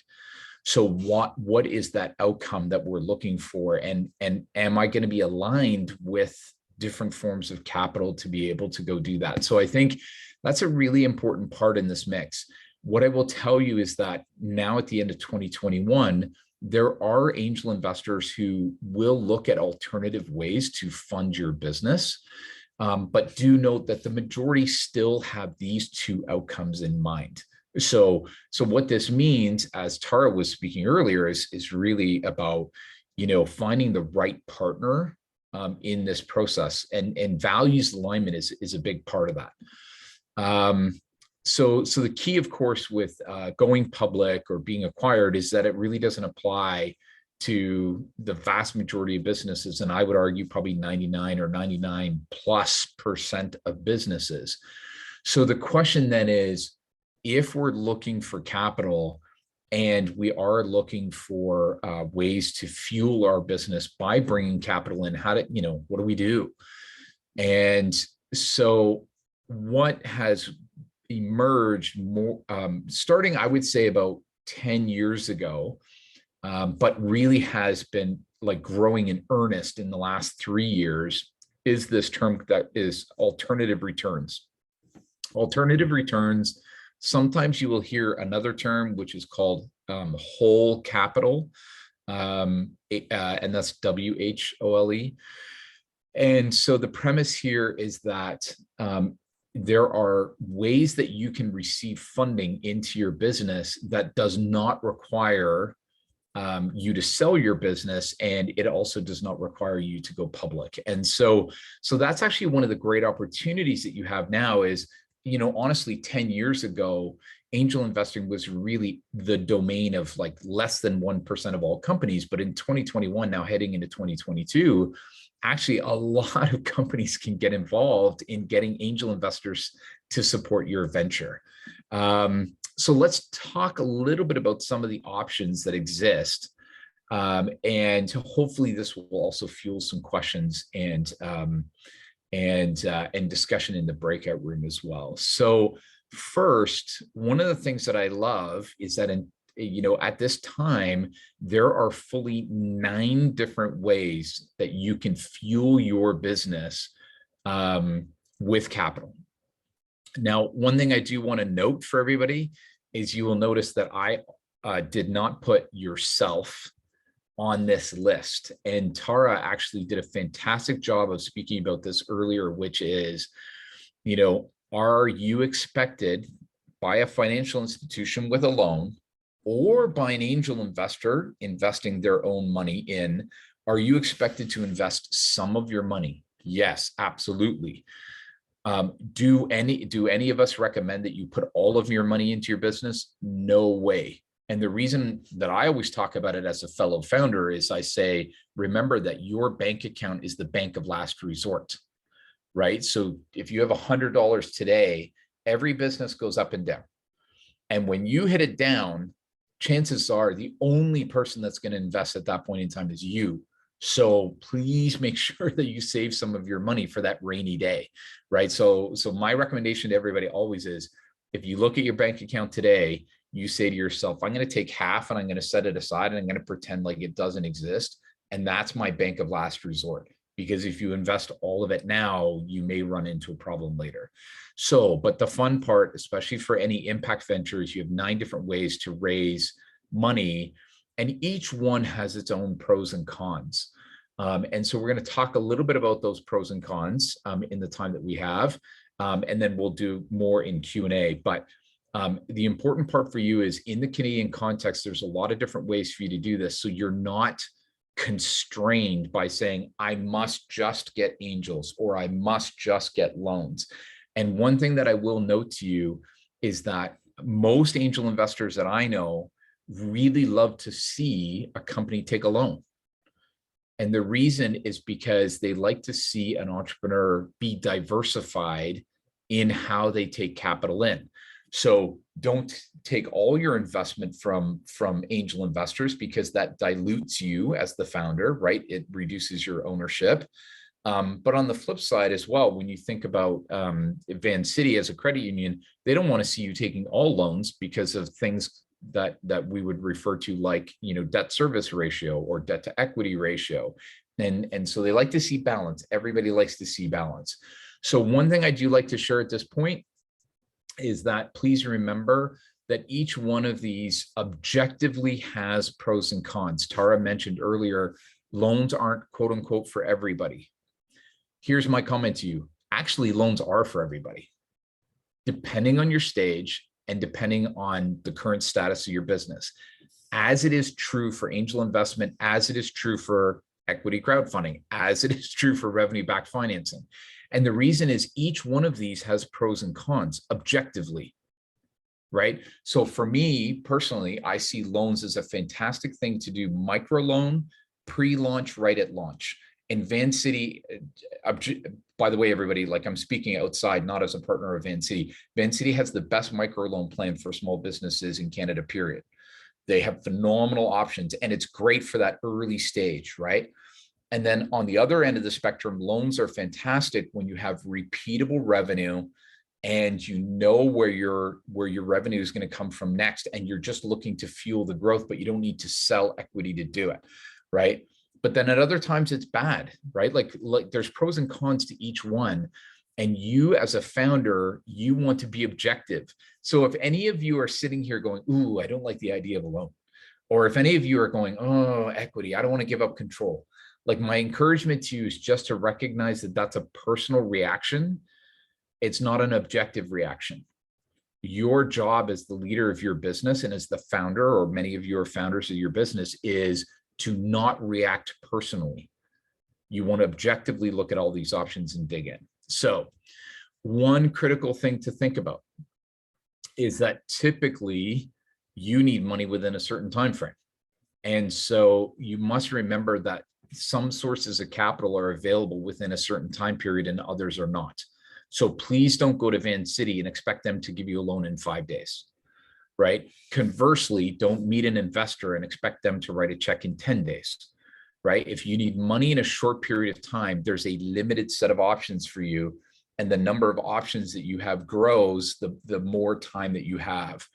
So what is that outcome that we're looking for? And am I going to be aligned with different forms of capital to be able to go do that? So I think that's a really important part in this mix. What I will tell you is that now at the end of 2021, there are angel investors who will look at alternative ways to fund your business. But do note that the majority still have these two outcomes in mind. So what this means, as Tara was speaking earlier, is really about, finding the right partner in this process, and values alignment is a big part of that. So the key, of course, with going public or being acquired is that it really doesn't apply to the vast majority of businesses. And I would argue probably 99 or 99+% of businesses. So the question then is, if we're looking for capital and we are looking for ways to fuel our business by bringing capital in, what do we do? And so what has emerged more, starting, I would say, about 10 years ago, but really has been like growing in earnest in the last 3 years, is this term that is alternative returns. Alternative returns, sometimes you will hear another term, which is called whole capital, and that's WHOLE. And so the premise here is that there are ways that you can receive funding into your business that does not require you to sell your business, and it also does not require you to go public. And so that's actually one of the great opportunities that you have now is, honestly, 10 years ago, angel investing was really the domain of like less than 1% of all companies. But in 2021, now heading into 2022, actually a lot of companies can get involved in getting angel investors to support your venture. So let's talk a little bit about some of the options that exist. And hopefully this will also fuel some questions and discussion in the breakout room as well. So first, one of the things that I love is that at this time, there are fully 9 different ways that you can fuel your business with capital. Now, one thing I do want to note for everybody is you will notice that I did not put yourself on this list. And Tara actually did a fantastic job of speaking about this earlier, which is, are you expected by a financial institution with a loan or by an angel investor investing their own money in, are you expected to invest some of your money? Yes, absolutely. Do any of us recommend that you put all of your money into your business? No way. And the reason that I always talk about it as a fellow founder is I say, remember that your bank account is the bank of last resort, right? So if you have $100 today, every business goes up and down. And when you hit it down, chances are the only person that's going to invest at that point in time is you. So please make sure that you save some of your money for that rainy day, right? So my recommendation to everybody always is, if you look at your bank account today, you say to yourself, I'm going to take half and I'm going to set it aside and I'm going to pretend like it doesn't exist. And that's my bank of last resort. Because if you invest all of it now, you may run into a problem later. So, but the fun part, especially for any impact ventures, you have 9 different ways to raise money, and each one has its own pros and cons. And so we're going to talk a little bit about those pros and cons in the time that we have, and then we'll do more in Q&A. But the important part for you is, in the Canadian context, there's a lot of different ways for you to do this. So you're not constrained by saying, I must just get angels or I must just get loans. And one thing that I will note to you is that most angel investors that I know really love to see a company take a loan. And the reason is because they like to see an entrepreneur be diversified in how they take capital in. So don't take all your investment from angel investors, because that dilutes you as the founder, right? It reduces your ownership. But on the flip side as well, when you think about Vancity as a credit union, they don't want to see you taking all loans because of things that we would refer to like, debt service ratio or debt to equity ratio. And so they like to see balance. Everybody likes to see balance. So one thing I do like to share at this point is that please remember that each one of these objectively has pros and cons. Tara mentioned earlier, loans aren't quote unquote for everybody. Here's my comment to you. Actually, loans are for everybody, depending on your stage and depending on the current status of your business. As it is true for angel investment, as it is true for equity crowdfunding, as it is true for revenue-backed financing. And the reason is each one of these has pros and cons objectively, right? So for me personally, I see loans as a fantastic thing to do microloan, pre-launch, right at launch. And Vancity, by the way, everybody, like I'm speaking outside, not as a partner of Vancity. Vancity has the best microloan plan for small businesses in Canada, period. They have phenomenal options and it's great for that early stage, right? And then on the other end of the spectrum, loans are fantastic when you have repeatable revenue and you know where your revenue is going to come from next, and you're just looking to fuel the growth, but you don't need to sell equity to do it, right? But then at other times it's bad, right? Like there's pros and cons to each one. And you as a founder, you want to be objective. So if any of you are sitting here going, ooh, I don't like the idea of a loan, or if any of you are going, oh, equity, I don't want to give up control. Like my encouragement to you is just to recognize that that's a personal reaction. It's not an objective reaction. Your job as the leader of your business and as the founder, or many of you are founders of your business, is to not react personally. You want to objectively look at all these options and dig in. So one critical thing to think about is that typically you need money within a certain time frame. And so you must remember that some sources of capital are available within a certain time period and others are not. So please don't go to Vancity and expect them to give you a loan in 5 days, right? Conversely, don't meet an investor and expect them to write a check in 10 days, right? If you need money in a short period of time, there's a limited set of options for you. And the number of options that you have grows the more time that you have.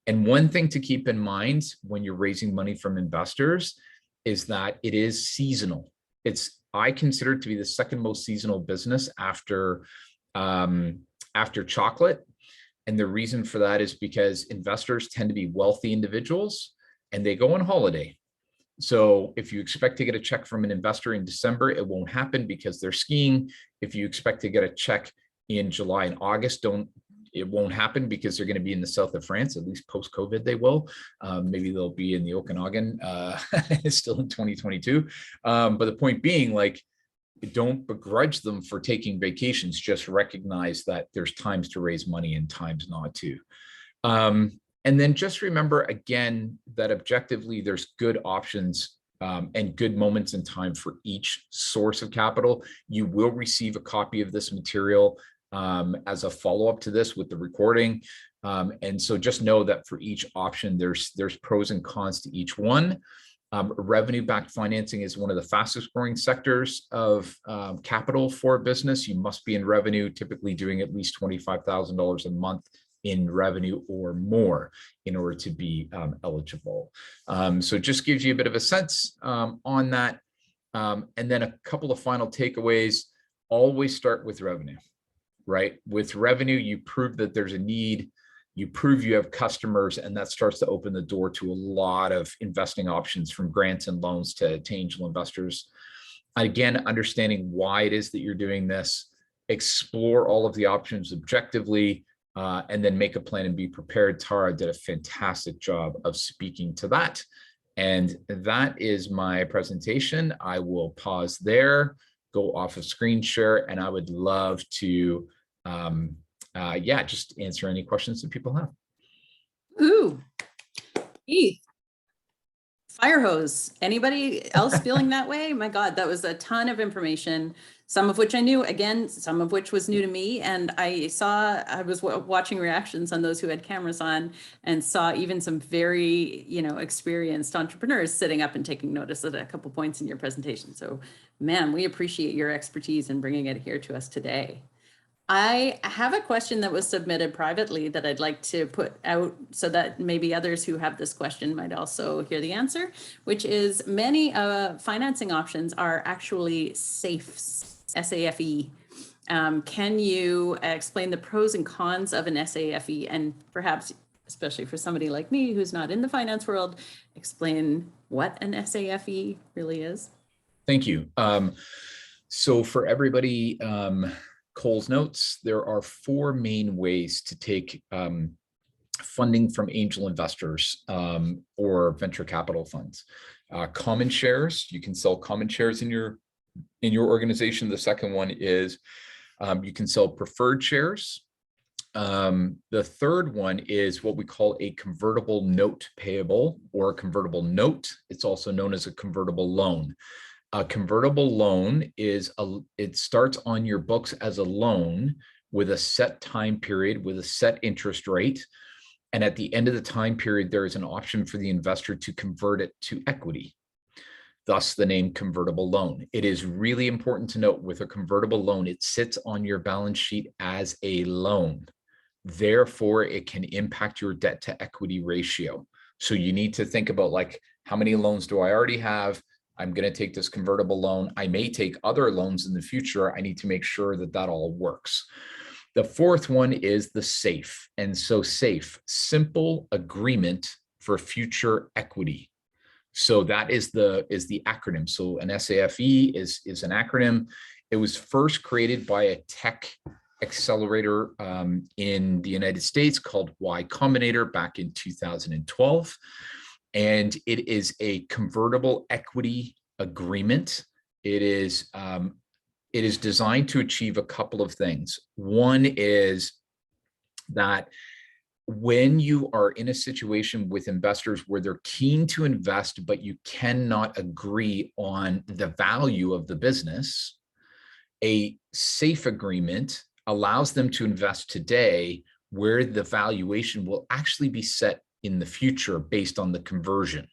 And one thing to keep in mind when you're raising money from investors is that it is seasonal. I consider it to be the second most seasonal business after chocolate. And the reason for that is because investors tend to be wealthy individuals and they go on holiday. So if you expect to get a check from an investor in December, it won't happen because they're skiing. If you expect to get a check in July and August, it won't happen because they're going to be in the south of France, at least post-COVID they will. Maybe they'll be in the Okanagan still in 2022. But the point being, like, don't begrudge them for taking vacations. Just recognize that there's times to raise money and times not to. And then just remember again that objectively there's good options and good moments in time for each source of capital. You will receive a copy of this material as a follow-up to this with the recording. And so just know that for each option, there's pros and cons to each one. Revenue-backed financing is one of the fastest growing sectors of capital for a business. You must be in revenue, typically doing at least $25,000 a month in revenue or more in order to be eligible. So it just gives you a bit of a sense on that. And then a couple of final takeaways: always start with revenue, right? With revenue, you prove that there's a need, you prove you have customers, and that starts to open the door to a lot of investing options, from grants and loans to angel investors. Again, understanding why it is that you're doing this, explore all of the options objectively, and then make a plan and be prepared. Tara did a fantastic job of speaking to that. And that is my presentation. I will pause there, go off of screen share, and I would love to just answer any questions that people have. Ooh, Keith, fire hose. Anybody else feeling that way? My God, that was a ton of information, some of which I knew, again, some of which was new to me. And I was watching reactions on those who had cameras on and saw even some very, experienced entrepreneurs sitting up and taking notice at a couple points in your presentation. So, man, we appreciate your expertise in bringing it here to us today. I have a question that was submitted privately that I'd like to put out so that maybe others who have this question might also hear the answer, which is many financing options are actually safe, SAFE. Can you explain the pros and cons of an SAFE, and perhaps, especially for somebody like me who's not in the finance world, explain what an SAFE really is? Thank you. So for everybody, Cole's notes, there are four main ways to take funding from angel investors or venture capital funds. Common shares, you can sell common shares in your organization. The second one is you can sell preferred shares. The third one is what we call a convertible note payable, or a convertible note. It's also known as a convertible loan. A convertible loan it starts on your books as a loan with a set time period, with a set interest rate. And at the end of the time period, there is an option for the investor to convert it to equity. Thus the name convertible loan. It is really important to note, with a convertible loan, it sits on your balance sheet as a loan. Therefore, it can impact your debt to equity ratio. So you need to think about, like, how many loans do I already have? I'm going to take this convertible loan. I may take other loans in the future. I need to make sure that that all works. The fourth one is the SAFE. And so SAFE, simple agreement for future equity. So that is the acronym. So an SAFE is an acronym. It was first created by a tech accelerator in the United States called Y Combinator back in 2012. And it is a convertible equity agreement. It is designed to achieve a couple of things. One is that when you are in a situation with investors where they're keen to invest, but you cannot agree on the value of the business, a SAFE agreement allows them to invest today where the valuation will actually be set in the future based on the conversion.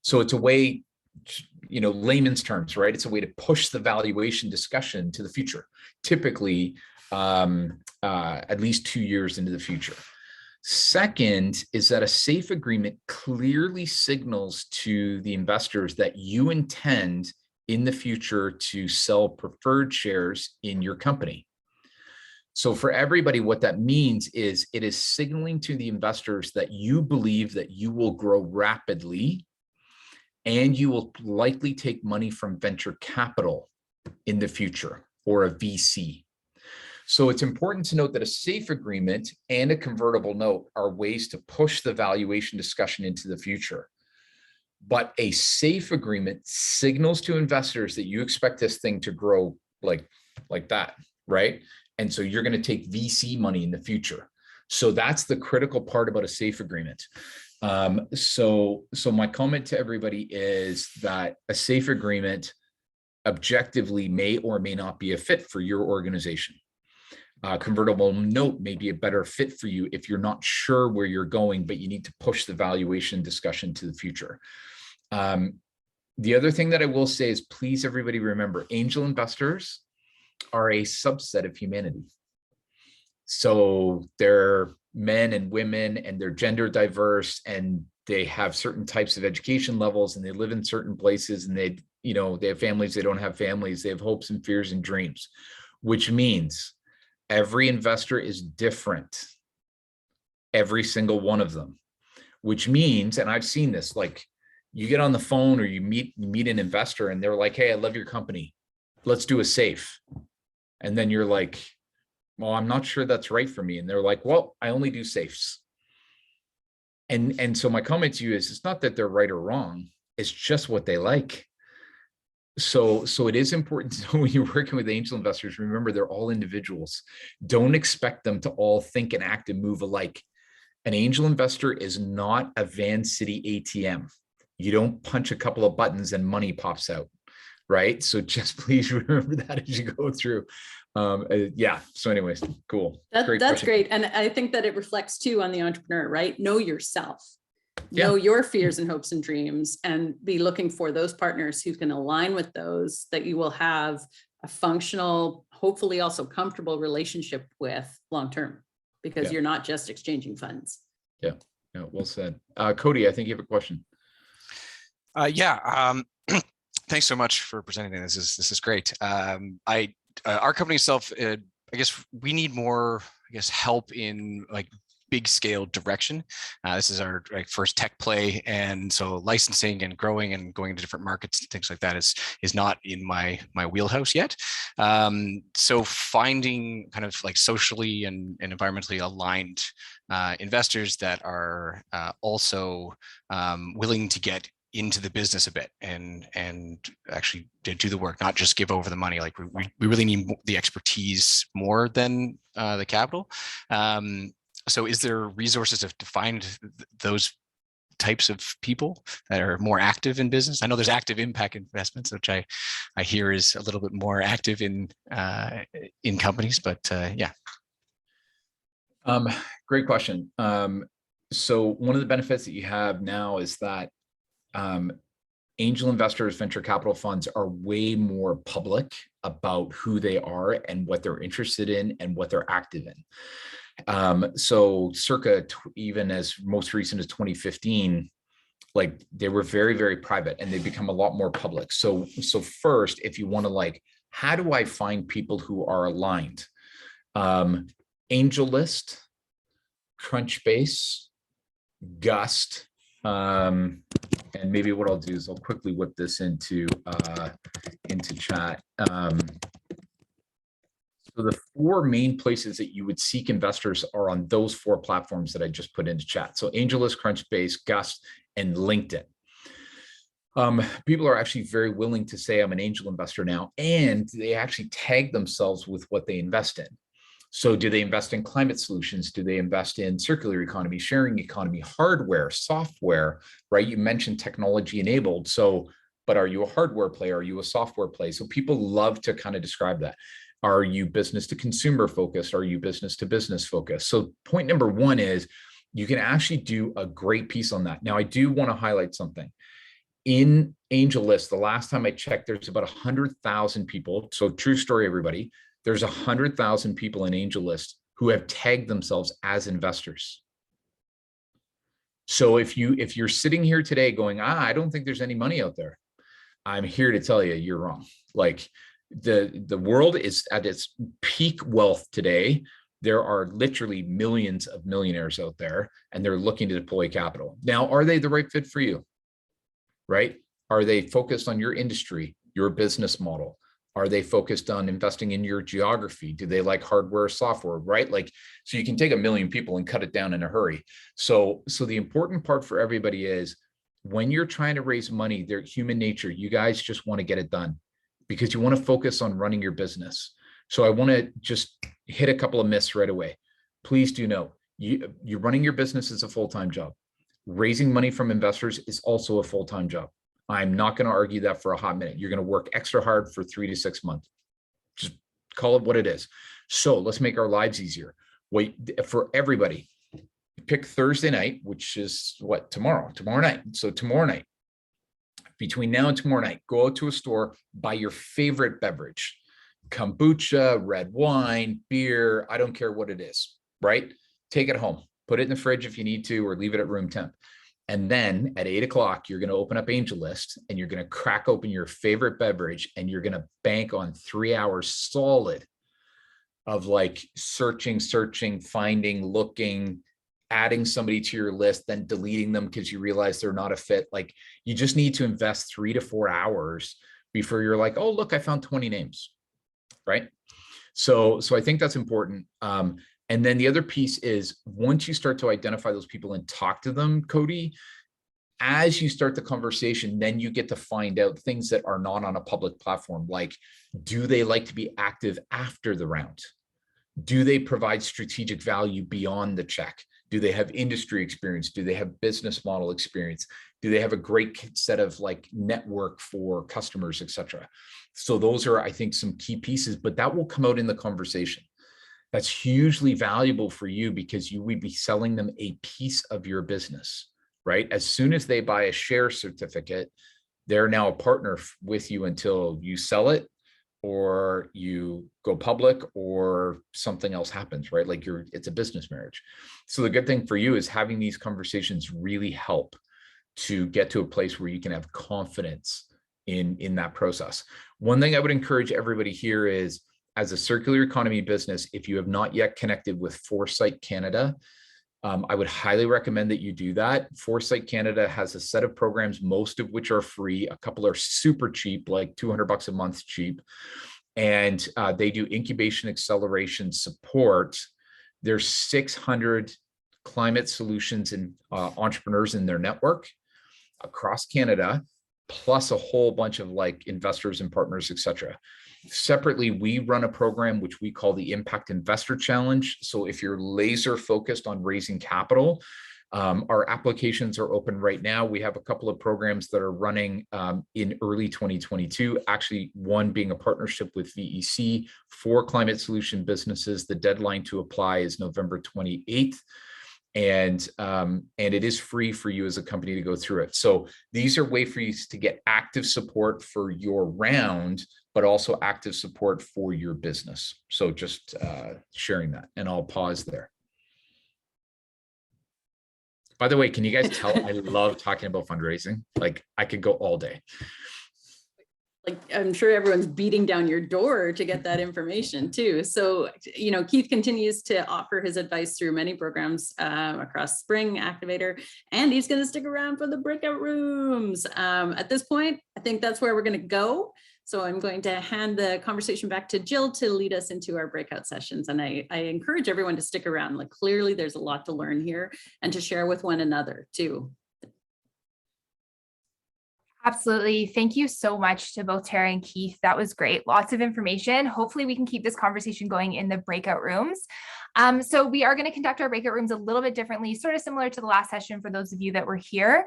So it's a way, layman's terms, right? It's a way to push the valuation discussion to the future, typically at least 2 years into the future. Second is that a SAFE agreement clearly signals to the investors that you intend in the future to sell preferred shares in your company. So for everybody, what that means is it is signaling to the investors that you believe that you will grow rapidly and you will likely take money from venture capital in the future, or a VC. So it's important to note that a SAFE agreement and a convertible note are ways to push the valuation discussion into the future. But a SAFE agreement signals to investors that you expect this thing to grow like that, right? And so you're going to take VC money in the future. So that's the critical part about a SAFE agreement. So my comment to everybody is that a SAFE agreement objectively may or may not be a fit for your organization. Convertible note may be a better fit for you if you're not sure where you're going, but you need to push the valuation discussion to the future. The other thing that I will say is, please, everybody remember, angel investors are a subset of humanity. So they're men and women, and they're gender diverse, and they have certain types of education levels, and they live in certain places, and they have families, they don't have families, they have hopes and fears and dreams, which means every investor is different, every single one of them, which means, and I've seen this, like you get on the phone or you meet an investor and they're like, hey, I love your company, let's do a SAFE. And then you're like, well, I'm not sure that's right for me. And they're like, well, I only do SAFEs. And so my comment to you is, it's not that they're right or wrong, it's just what they like. So it is important to know when you're working with angel investors, remember, they're all individuals. Don't expect them to all think and act and move alike. An angel investor is not a Vancity ATM. You don't punch a couple of buttons and money pops out, right? So just please remember that as you go through. Yeah. So anyways, cool. That's great. And I think that it reflects too on the entrepreneur, right? Know yourself. Yeah. Know your fears and hopes and dreams, and be looking for those partners who can align with those, that you will have a functional, hopefully also comfortable relationship with long-term, because you're not just exchanging funds. Yeah. Well said. Cody, I think you have a question. Thanks so much for presenting this. This is great. Our company itself, I guess we need more, help in like big scale direction. This is our first tech play, and so licensing and growing and going into different markets and things like that is not in my wheelhouse yet. So finding kind of like socially and environmentally aligned investors that are also willing to get into the business a bit and actually do the work, not just give over the money. Like we really need the expertise more than the capital. So is there resources to find those types of people that are more active in business? I know there's active impact investments, which I hear is a little bit more active in companies, but yeah. Great question. So one of the benefits that you have now is that angel investors, venture capital funds are way more public about who they are and what they're interested in and what they're active in. So circa even as most recent as 2015, like they were very, very private, and they become a lot more public. So first, if you want to like, how do I find people who are aligned? AngelList, Crunchbase, Gust, and maybe what I'll do is I'll quickly whip this into chat. So the four main places that you would seek investors are on those four platforms that I just put into chat. So AngelList, Crunchbase, Gust, and LinkedIn. People are actually very willing to say I'm an angel investor now, and they actually tag themselves with what they invest in. So do they invest in climate solutions? Do they invest in circular economy, sharing economy, hardware, software, right? You mentioned technology enabled. So, but are you a hardware play? Are you a software play? So people love to kind of describe that. Are you business to consumer focused? Are you business to business focused? So point number one is you can actually do a great piece on that. Now, I do want to highlight something. In AngelList, the last time I checked, there's about 100,000 people. So true story, everybody. There's 100,000 people in AngelList who have tagged themselves as investors. So if you're sitting here today going, I don't think there's any money out there, I'm here to tell you, you're wrong. Like the world is at its peak wealth today. There are literally millions of millionaires out there, and they're looking to deploy capital. Now, are they the right fit for you? Right? Are they focused on your industry, your business model? Are they focused on investing in your geography? Do they like hardware, software, right? Like, so you can take 1 million people and cut it down in a hurry. So the important part for everybody is when you're trying to raise money, they're human nature. You guys just want to get it done because you want to focus on running your business. So I want to just hit a couple of myths right away. Please do know you're running your business is a full-time job. Raising money from investors is also a full-time job. I'm not going to argue that for a hot minute. You're going to work extra hard for 3 to 6 months. Just call it what it is. So let's make our lives easier. Wait, for everybody, pick Thursday night, which is what, tomorrow night. So tomorrow night, between now and tomorrow night, go out to a store, buy your favorite beverage, kombucha, red wine, beer, I don't care what it is, right? Take it home, put it in the fridge if you need to, or leave it at room temp. And then at 8 o'clock, you're going to open up AngelList and you're going to crack open your favorite beverage and you're going to bank on 3 hours solid of like searching, finding, looking, adding somebody to your list, then deleting them because you realize they're not a fit. Like you just need to invest 3 to 4 hours before you're like, oh, look, I found 20 names, right? So I think that's important. And then the other piece is once you start to identify those people and talk to them, Cody, as you start the conversation, then you get to find out things that are not on a public platform. Like, do they like to be active after the round? Do they provide strategic value beyond the check? Do they have industry experience? Do they have business model experience? Do they have a great set of like network for customers, et cetera? So those are, I think, some key pieces, but that will come out in the conversation. That's hugely valuable for you because you would be selling them a piece of your business, right? As soon as they buy a share certificate, they're now a partner with you until you sell it or you go public or something else happens, right? Like it's a business marriage. So the good thing for you is having these conversations really help to get to a place where you can have confidence in that process. One thing I would encourage everybody here is, as a circular economy business, if you have not yet connected with Foresight Canada, I would highly recommend that you do that. Foresight Canada has a set of programs, most of which are free. A couple are super cheap, like $200 a month cheap. And they do incubation acceleration support. There's 600 climate solutions and entrepreneurs in their network across Canada, plus a whole bunch of like investors and partners, et cetera. Separately, we run a program which we call the Impact Investor Challenge. So if you're laser focused on raising capital, our applications are open right now. We have a couple of programs that are running in early 2022, actually one being a partnership with VEC for climate solution businesses. The deadline to apply is November 28th. And it is free for you as a company to go through it. So these are ways for you to get active support for your round, but also active support for your business. So just sharing that, and I'll pause there. By the way, can you guys tell I love talking about fundraising? Like I could go all day. Like I'm sure everyone's beating down your door to get that information too. So, you know, Keith continues to offer his advice through many programs across Spring Activator, and he's going to stick around for the breakout rooms. At this point, I think that's where we're going to go. So I'm going to hand the conversation back to Jill to lead us into our breakout sessions. And I encourage everyone to stick around. Like clearly there's a lot to learn here and to share with one another too. Absolutely. Thank you so much to both Tara and Keith. That was great. Lots of information. Hopefully we can keep this conversation going in the breakout rooms. So we are going to conduct our breakout rooms a little bit differently, sort of similar to the last session for those of you that were here.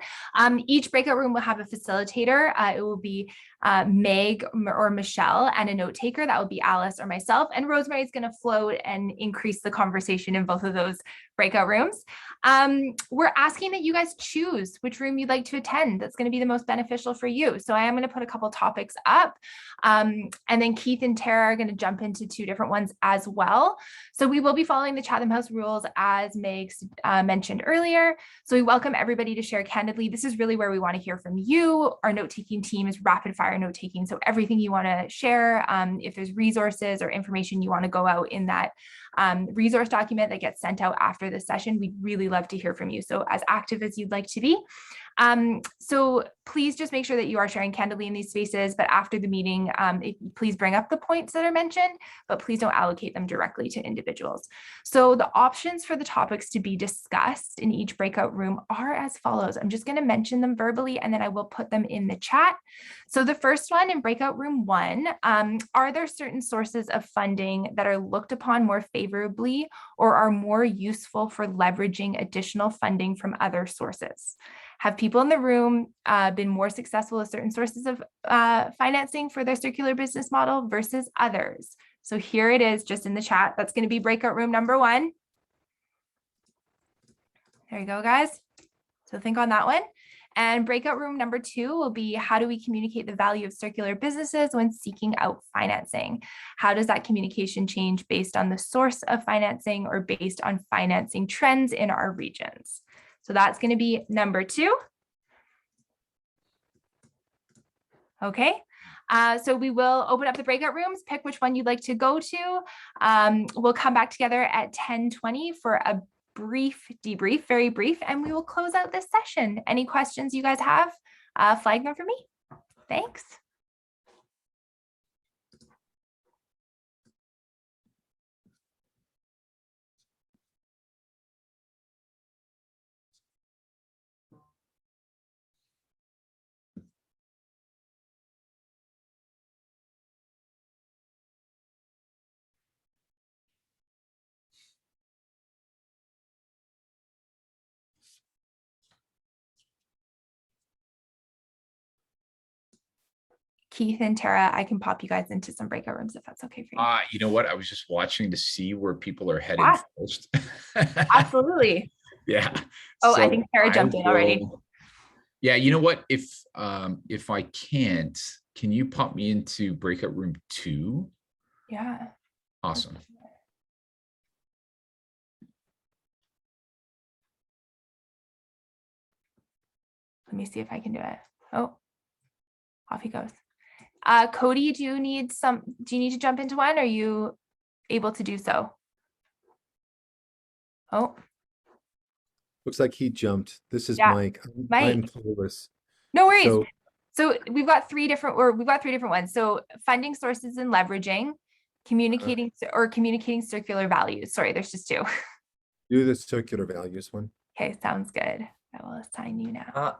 Each breakout room will have a facilitator. It will be Meg or Michelle, and a note taker, that would be Alice or myself. And Rosemary is going to float and increase the conversation in both of those breakout rooms. We're asking that you guys choose which room you'd like to attend. That's going to be the most beneficial for you. So I am going to put a couple topics up, and then Keith and Tara are going to jump into 2 different ones as well. So we will be following the Chatham House rules as Meg mentioned earlier. So we welcome everybody to share candidly. This is really where we want to hear from you. Our note-taking team is rapid fire note-taking. So everything you want to share, if there's resources or information you want to go out in that resource document that gets sent out after this session, we'd really love to hear from you. So as active as you'd like to be. So please just make sure that you are sharing candidly in these spaces, but after the meeting, please bring up the points that are mentioned, but please don't allocate them directly to individuals. So the options for the topics to be discussed in each breakout room are as follows. I'm just going to mention them verbally, and then I will put them in the chat. So the first one in breakout room 1, are there certain sources of funding that are looked upon more favorably or are more useful for leveraging additional funding from other sources? Have people in the room been more successful with certain sources of financing for their circular business model versus others? So here it is just in the chat. That's going to be breakout room number 1. There you go, guys. So think on that one. And breakout room number 2 will be, how do we communicate the value of circular businesses when seeking out financing? How does that communication change based on the source of financing or based on financing trends in our regions? So that's going to be number 2. Okay. So we will open up the breakout rooms, pick which one you'd like to go to. We'll come back together at 10:20 for a brief debrief, very brief, and we will close out this session. Any questions you guys have, flag them for me. Thanks. Keith and Tara, I can pop you guys into some breakout rooms if that's okay for you. You know what? I was just watching to see where people are heading first. Absolutely. Yeah. Oh, So I think Tara jumped in already. Yeah, you know what? If I can't, can you pop me into breakout room 2? Yeah. Awesome. Let me see if I can do it. Oh, off he goes. Cody, do you need to jump into one? Are you able to do so? Oh, Looks like he jumped. This is Yeah. Mike. Mike. I'm clueless. no worries. So So we've got three different ones. So funding sources and leveraging, communicating circular values. Sorry, there's just 2. do the circular values one. Okay, sounds good. I will assign you now.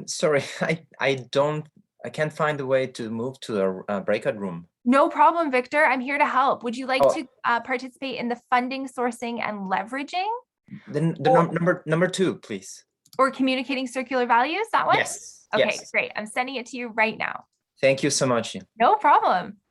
Sorry, I can't find a way to move to a breakout room. No problem, Victor. I'm here to help. Would you like Oh. to participate in the funding, sourcing, and leveraging, Number 2, please. or communicating circular values? That one? Yes. Okay, Yes. great. I'm sending it to you right now. Thank you so much. No problem.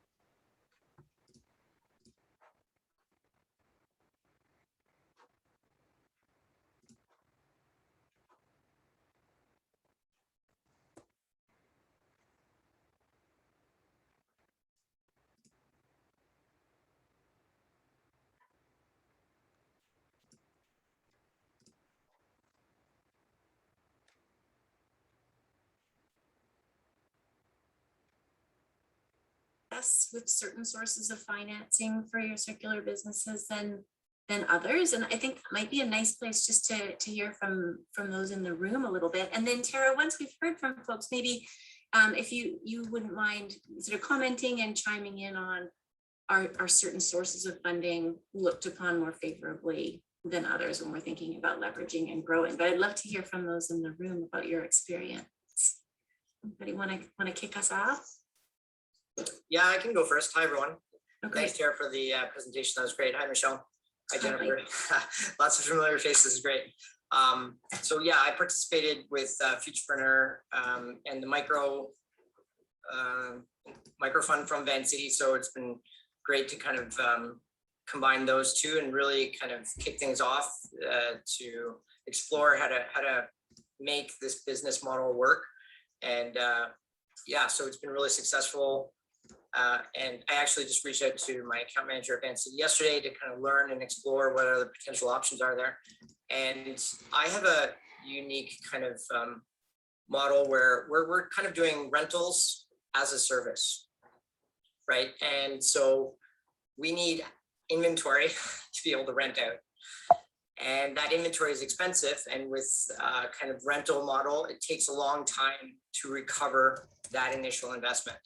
With certain sources of financing for your circular businesses than others, and I think that might be a nice place just to hear from those in the room a little bit. And then Tara, once we've heard from folks, maybe if you wouldn't mind sort of commenting and chiming in on are certain sources of funding looked upon more favorably than others when we're thinking about leveraging and growing. But I'd love to hear from those in the room about your experience. Anybody want to kick us off? Yeah, I can go first. Hi, everyone. Okay. Thanks, Tara, for the presentation. That was great. Hi, Michelle. Hi, Jennifer. Lots of familiar faces. Great. So yeah, I participated with Futurepreneur and the micro microfund from Vancity. So it's been great to kind of combine those two and really kind of kick things off to explore how to make this business model work. And yeah, so it's been really successful. And I actually just reached out to my account manager at Vancity yesterday to kind of learn and explore what other potential options are there. And I have a unique kind of model where we're kind of doing rentals as a service, right? And so we need inventory to be able to rent out. And that inventory is expensive. And with kind of rental model, it takes a long time to recover that initial investment.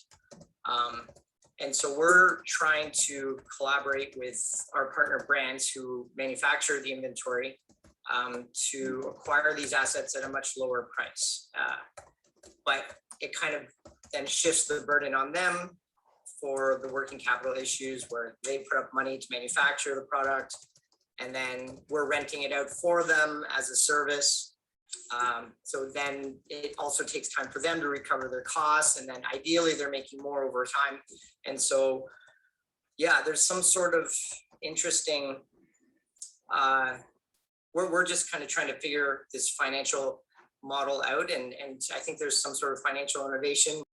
And so we're trying to collaborate with our partner brands who manufacture the inventory to acquire these assets at a much lower price. But it kind of then shifts the burden on them for the working capital issues where they put up money to manufacture the product, and then we're renting it out for them as a service. So then it also takes time for them to recover their costs, and then ideally they're making more over time. And so, yeah, there's some sort of interesting, we're just kind of trying to figure this financial model out. And I think there's some sort of financial innovation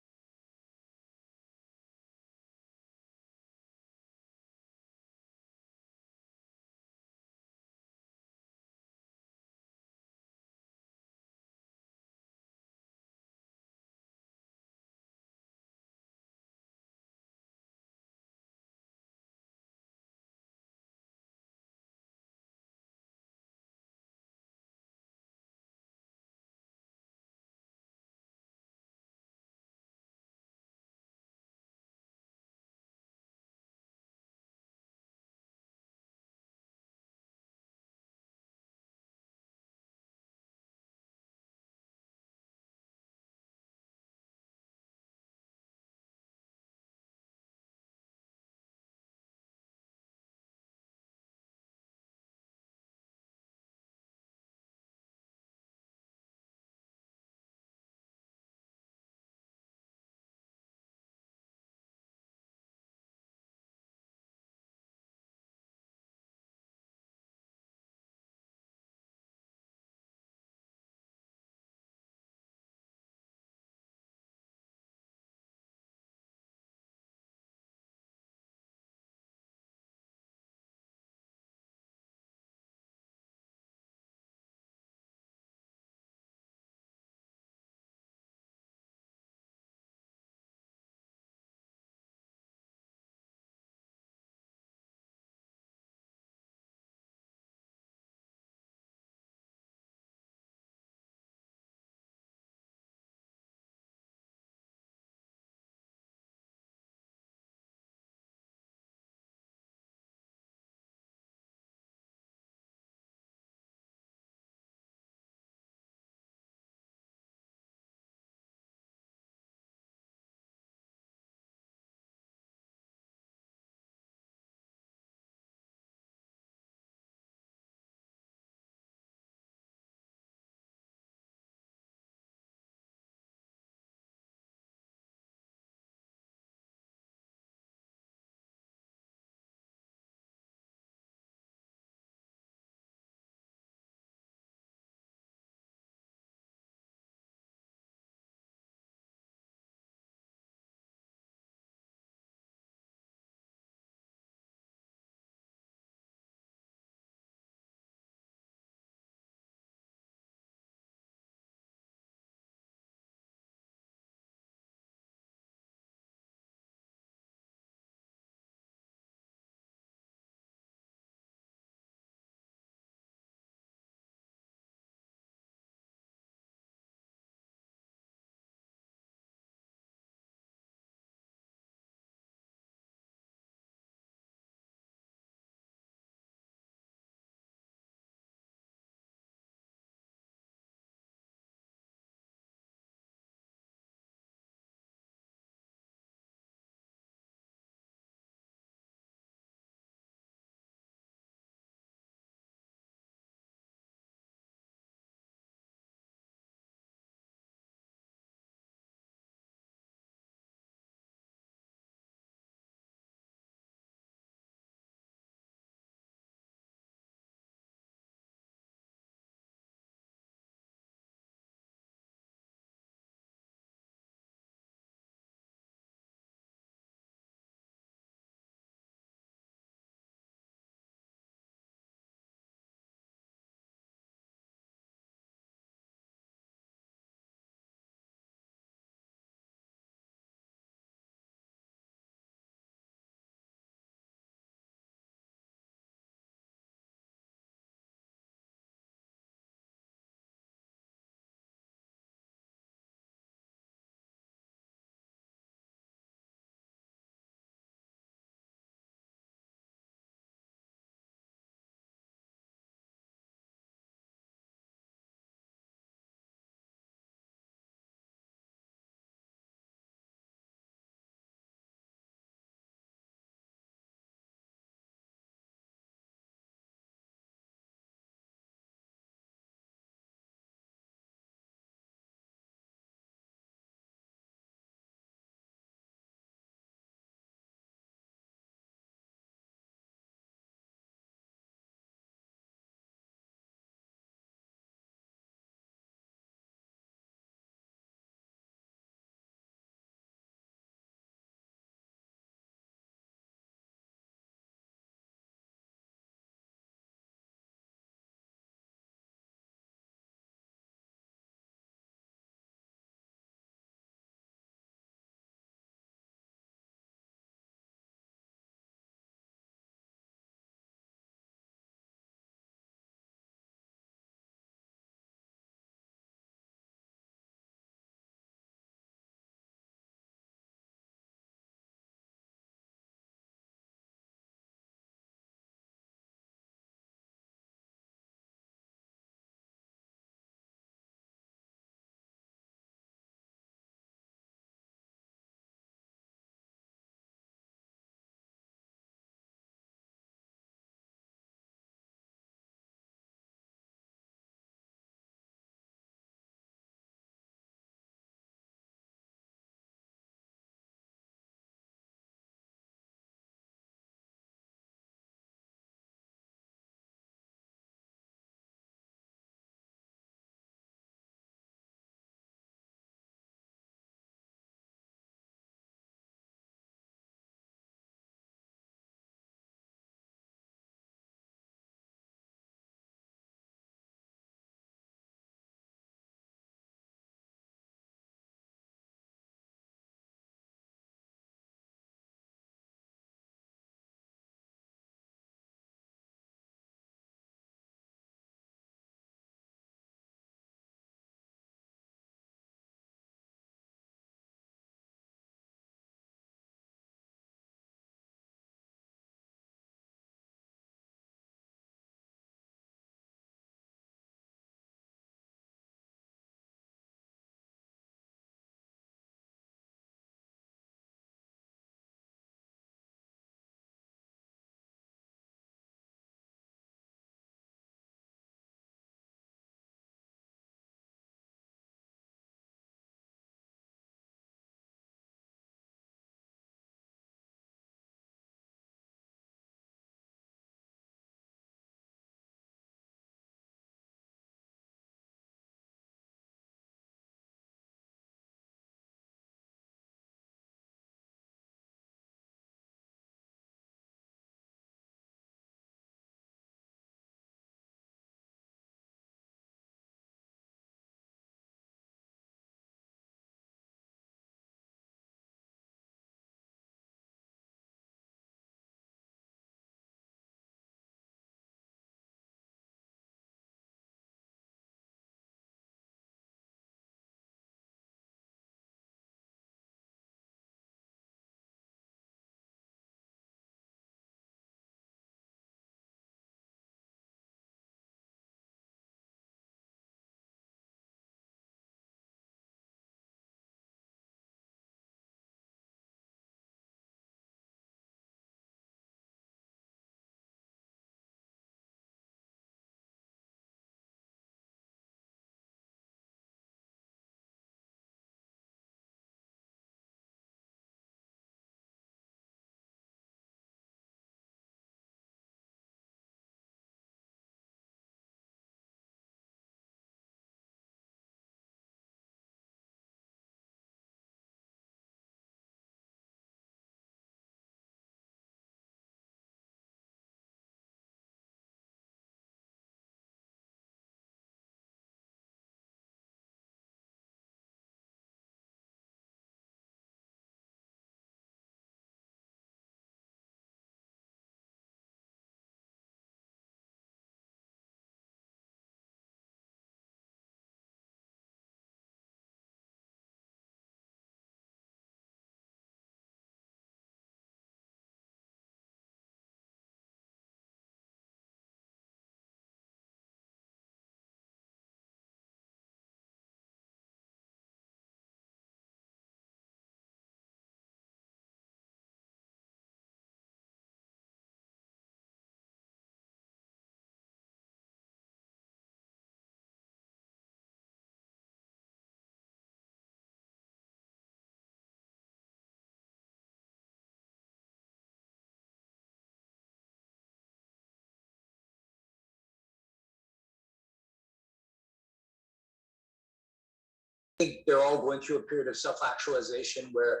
think they're all going through a period of self-actualization where,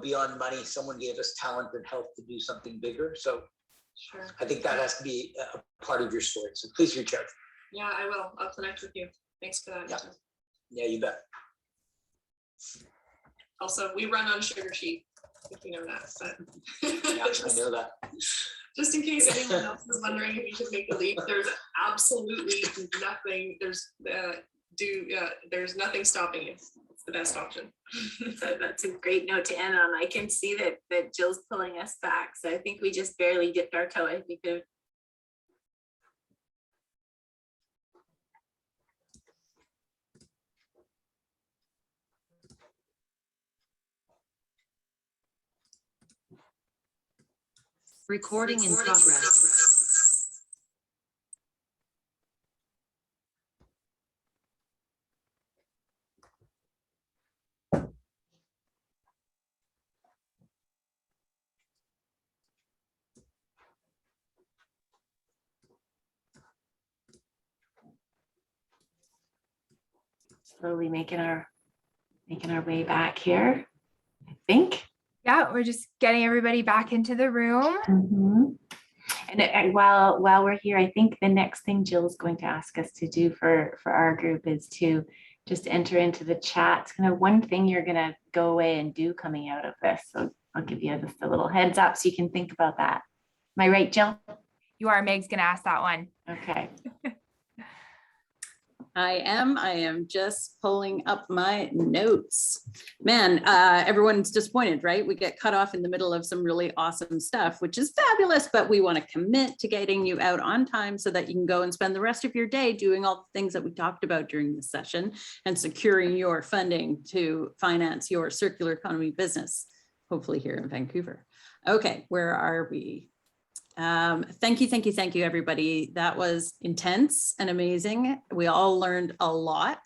beyond money, someone gave us talent and help to do something bigger. So Sure. I think that has to be a part of your story. So please reach out. Yeah, I will. I'll connect with you. Thanks for that. Yeah, you bet. Also, we run on sugar sheet, if you know that, but Yeah, I know that. just in case anyone else is wondering if you should make a leap, there's absolutely nothing, there's nothing stopping you. It's the best option. That's a great note to end on. I can see that Jill's pulling us back. So I think we just barely dipped our toe. I think of Recording in progress. slowly making our way back here, I think. Yeah, we're just getting everybody back into the room. Mhm. And while we're here, I think the next thing Jill's going to ask us to do for our group is to just enter into the chat. It's kind of one thing you're going to go away and do coming out of this. So I'll give you just a little heads up so you can think about that. Am I right, Jill? You are. Meg's going to ask that one. Okay. I am just pulling up my notes. Man, everyone's disappointed, right? We get cut off in the middle of some really awesome stuff, which is fabulous, but we want to commit to getting you out on time so that you can go and spend the rest of your day doing all the things that we talked about during this session and securing your funding to finance your circular economy business, hopefully here in Vancouver. Okay, where are we? Thank you, everybody. That was intense and amazing. We all learned a lot.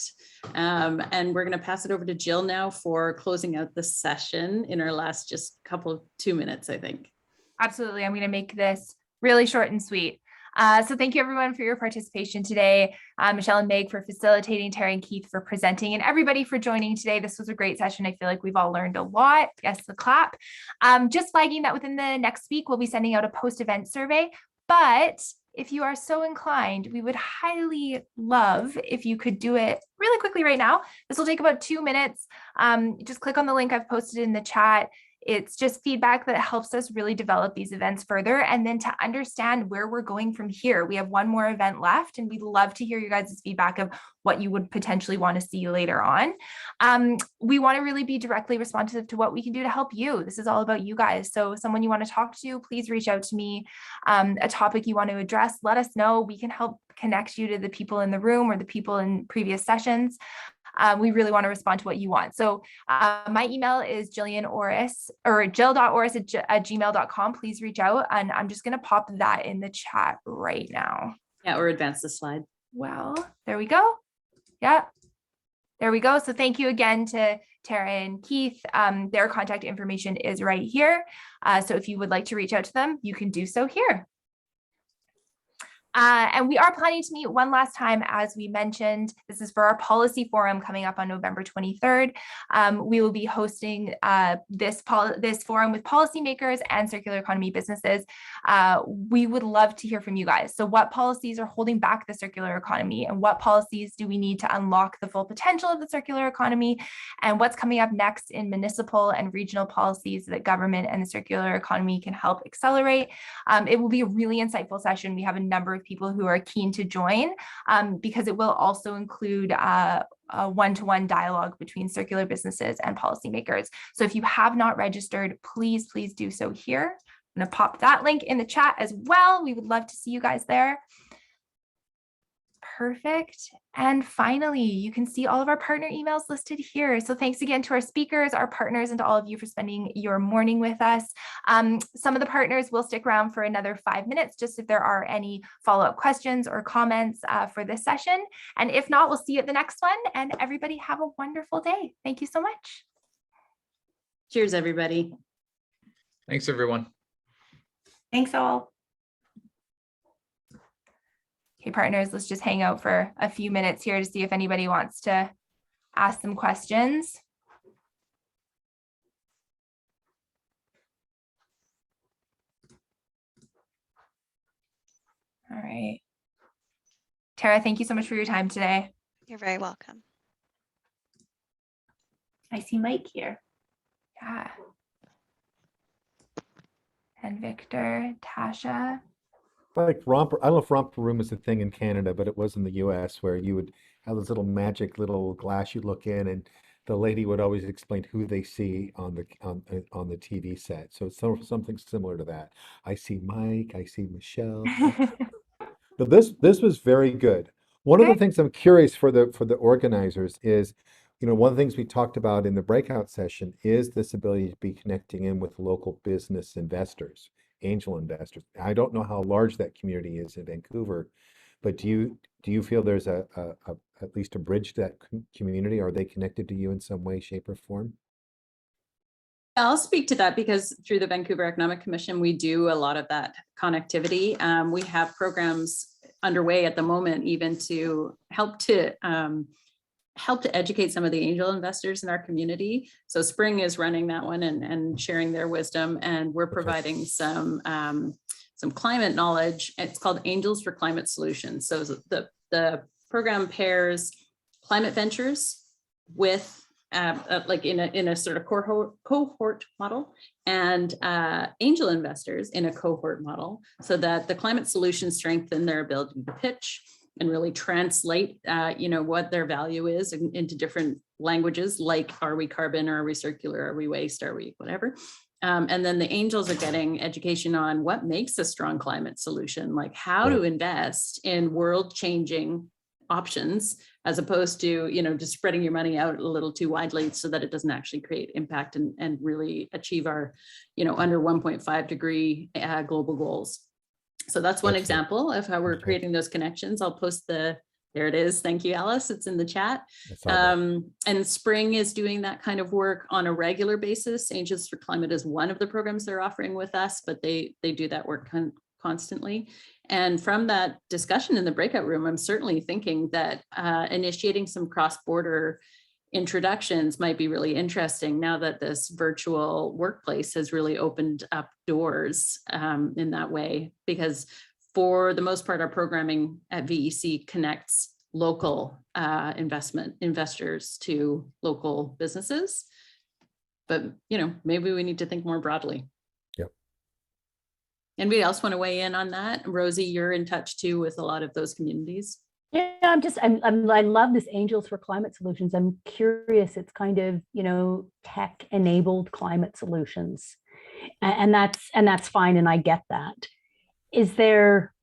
And we're going to pass it over to Jill now for closing out the session in our last just couple of 2 minutes, I think. Absolutely. I'm going to make this really short and sweet. So thank you everyone for your participation today. Michelle and Meg for facilitating, Tara and Keith for presenting, and everybody for joining today. This was a great session. I feel like we've all learned a lot. Yes, the clap. Just flagging that within the next week, we'll be sending out a post-event survey. But if you are so inclined, we would highly love if you could do it really quickly right now. This will take about 2 minutes. Just click on the link I've posted in the chat. It's just feedback that helps us really develop these events further and then to understand where we're going from here. We have one more event left and we'd love to hear you guys' feedback of what you would potentially want to see later on. We want to really be directly responsive to what we can do to help you. This is all about you guys. So someone you want to talk to, please reach out to me. A topic you want to address, let us know. We can help connect you to the people in the room or the people in previous sessions. We really want to respond to what you want. So my email is Jillian.Orris or jill.orris@gmail.com. Please reach out. And I'm just going to pop that in the chat right now. Yeah, or advance the slide. Well, there we go. Yeah, there we go. So thank you again to Tara and Keith. Their contact information is right here. So if you would like to reach out to them, you can do so here. And we are planning to meet one last time, as we mentioned. This is for our policy forum coming up on November 23rd. We will be hosting this forum with policymakers and circular economy businesses. We would love to hear from you guys. So what policies are holding back the circular economy, and what policies do we need to unlock the full potential of the circular economy, and what's coming up next in municipal and regional policies that government and the circular economy can help accelerate. It will be a really insightful session. We have a number of people who are keen to join because it will also include a one-to-one dialogue between circular businesses and policymakers. So if you have not registered, please do so here. I'm going to pop that link in the chat as well. We would love to see you guys there. Perfect. And finally, you can see all of our partner emails listed here. So thanks again to our speakers, our partners, and to all of you for spending your morning with us. Some of the partners will stick around for another 5 minutes, just if there are any follow-up questions or comments for this session. And if not, we'll see you at the next one. And everybody have a wonderful day. Thank you so much. Cheers, everybody. Thanks, everyone. Thanks all. Okay, partners, let's just hang out for a few minutes here to see if anybody wants to ask some questions. All right. Tara, thank you so much for your time today. You're very welcome. I see Mike here. Yeah. And Victor, Tasha. Like romper, I don't know if romper room is a thing in Canada, but it was in the US where you would have this little magic little glass you look in, and the lady would always explain who they see on the TV set. So it's something similar to that. I see Mike, I see Michelle. But this was very good. One of the things I'm curious for the organizers is, one of the things we talked about in the breakout session is this ability to be connecting in with local business investors, angel investors. I don't know how large that community is in Vancouver, but do you feel there's at least a bridge to that community? Are they connected to you in some way, shape, or form? I'll speak to that because through the Vancouver Economic Commission, we do a lot of that connectivity. We have programs underway at the moment, even to help to educate some of the angel investors in our community. So Spring is running that one and sharing their wisdom, and we're providing some climate knowledge. It's called Angels for Climate Solutions. So the program pairs climate ventures with like in a sort of cohort model, and angel investors in a cohort model, so that the climate solutions strengthen their ability to pitch and really translate what their value is into different languages, like, are we carbon, or are we circular, are we waste, are we whatever. And then the angels are getting education on what makes a strong climate solution, like how to invest in world-changing options, as opposed to, just spreading your money out a little too widely so that it doesn't actually create impact and really achieve our, under 1.5 degree global goals. So that's one example of how we're creating those connections. I'll post there it is. Thank you, Alice. It's in the chat. And Spring is doing that kind of work on a regular basis. Angels for Climate is one of the programs they're offering with us, but they do that work constantly. And from that discussion in the breakout room, I'm certainly thinking that initiating some cross-border introductions might be really interesting now that this virtual workplace has really opened up doors in that way, because for the most part, our programming at VEC connects local investors to local businesses. But, maybe we need to think more broadly. Anybody else want to weigh in on that? Rosie, you're in touch too with a lot of those communities. Yeah, I love this Angels for Climate Solutions. I'm curious, it's kind of, tech enabled climate solutions. And that's fine. And I get that. Is there,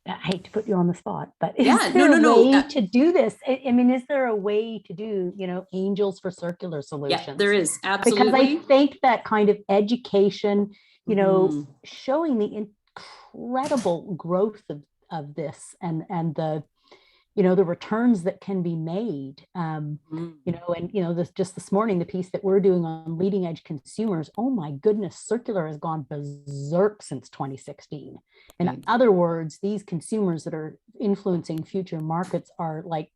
I hate to put you on the spot, but is there a way to do this? I mean, is there a way to do, Angels for Circular Solutions? Yeah, there is, absolutely. Because I think that kind of education, showing the incredible growth of this and the, the returns that can be made, this morning, the piece that we're doing on leading edge consumers, oh my goodness, circular has gone berserk since 2016. In other words, these consumers that are influencing future markets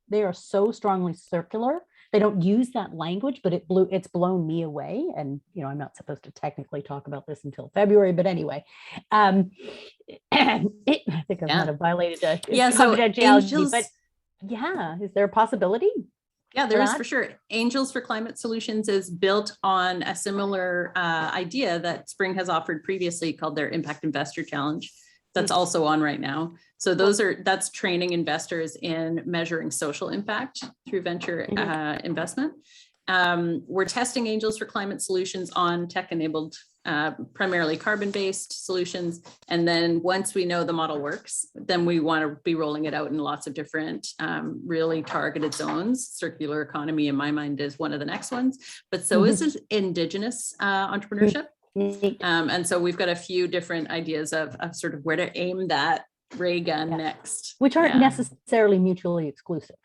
they are so strongly circular. They don't use that language, but it's blown me away. And, I'm not supposed to technically talk about this until February, but anyway, I think I might have violated confidentiality, but yeah, is there a possibility? Yeah, there is for sure. Angels for Climate Solutions is built on a similar idea that Spring has offered previously, called their Impact Investor Challenge. That's also on right now. So that's training investors in measuring social impact through venture investment. We're testing Angels for Climate Solutions on tech-enabled, primarily carbon-based solutions. And then once we know the model works, then we want to be rolling it out in lots of different really targeted zones. Circular economy, in my mind, is one of the next ones, but so is Indigenous entrepreneurship. And so we've got a few different ideas of sort of where to aim that ray gun next. Which aren't necessarily mutually exclusive.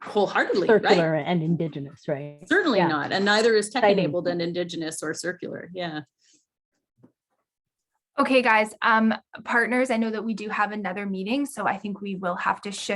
Wholeheartedly, circular and Indigenous, right? Certainly not. And neither is tech-enabled and Indigenous or circular. Yeah. Okay, guys, partners, I know that we do have another meeting, so I think we will have to shift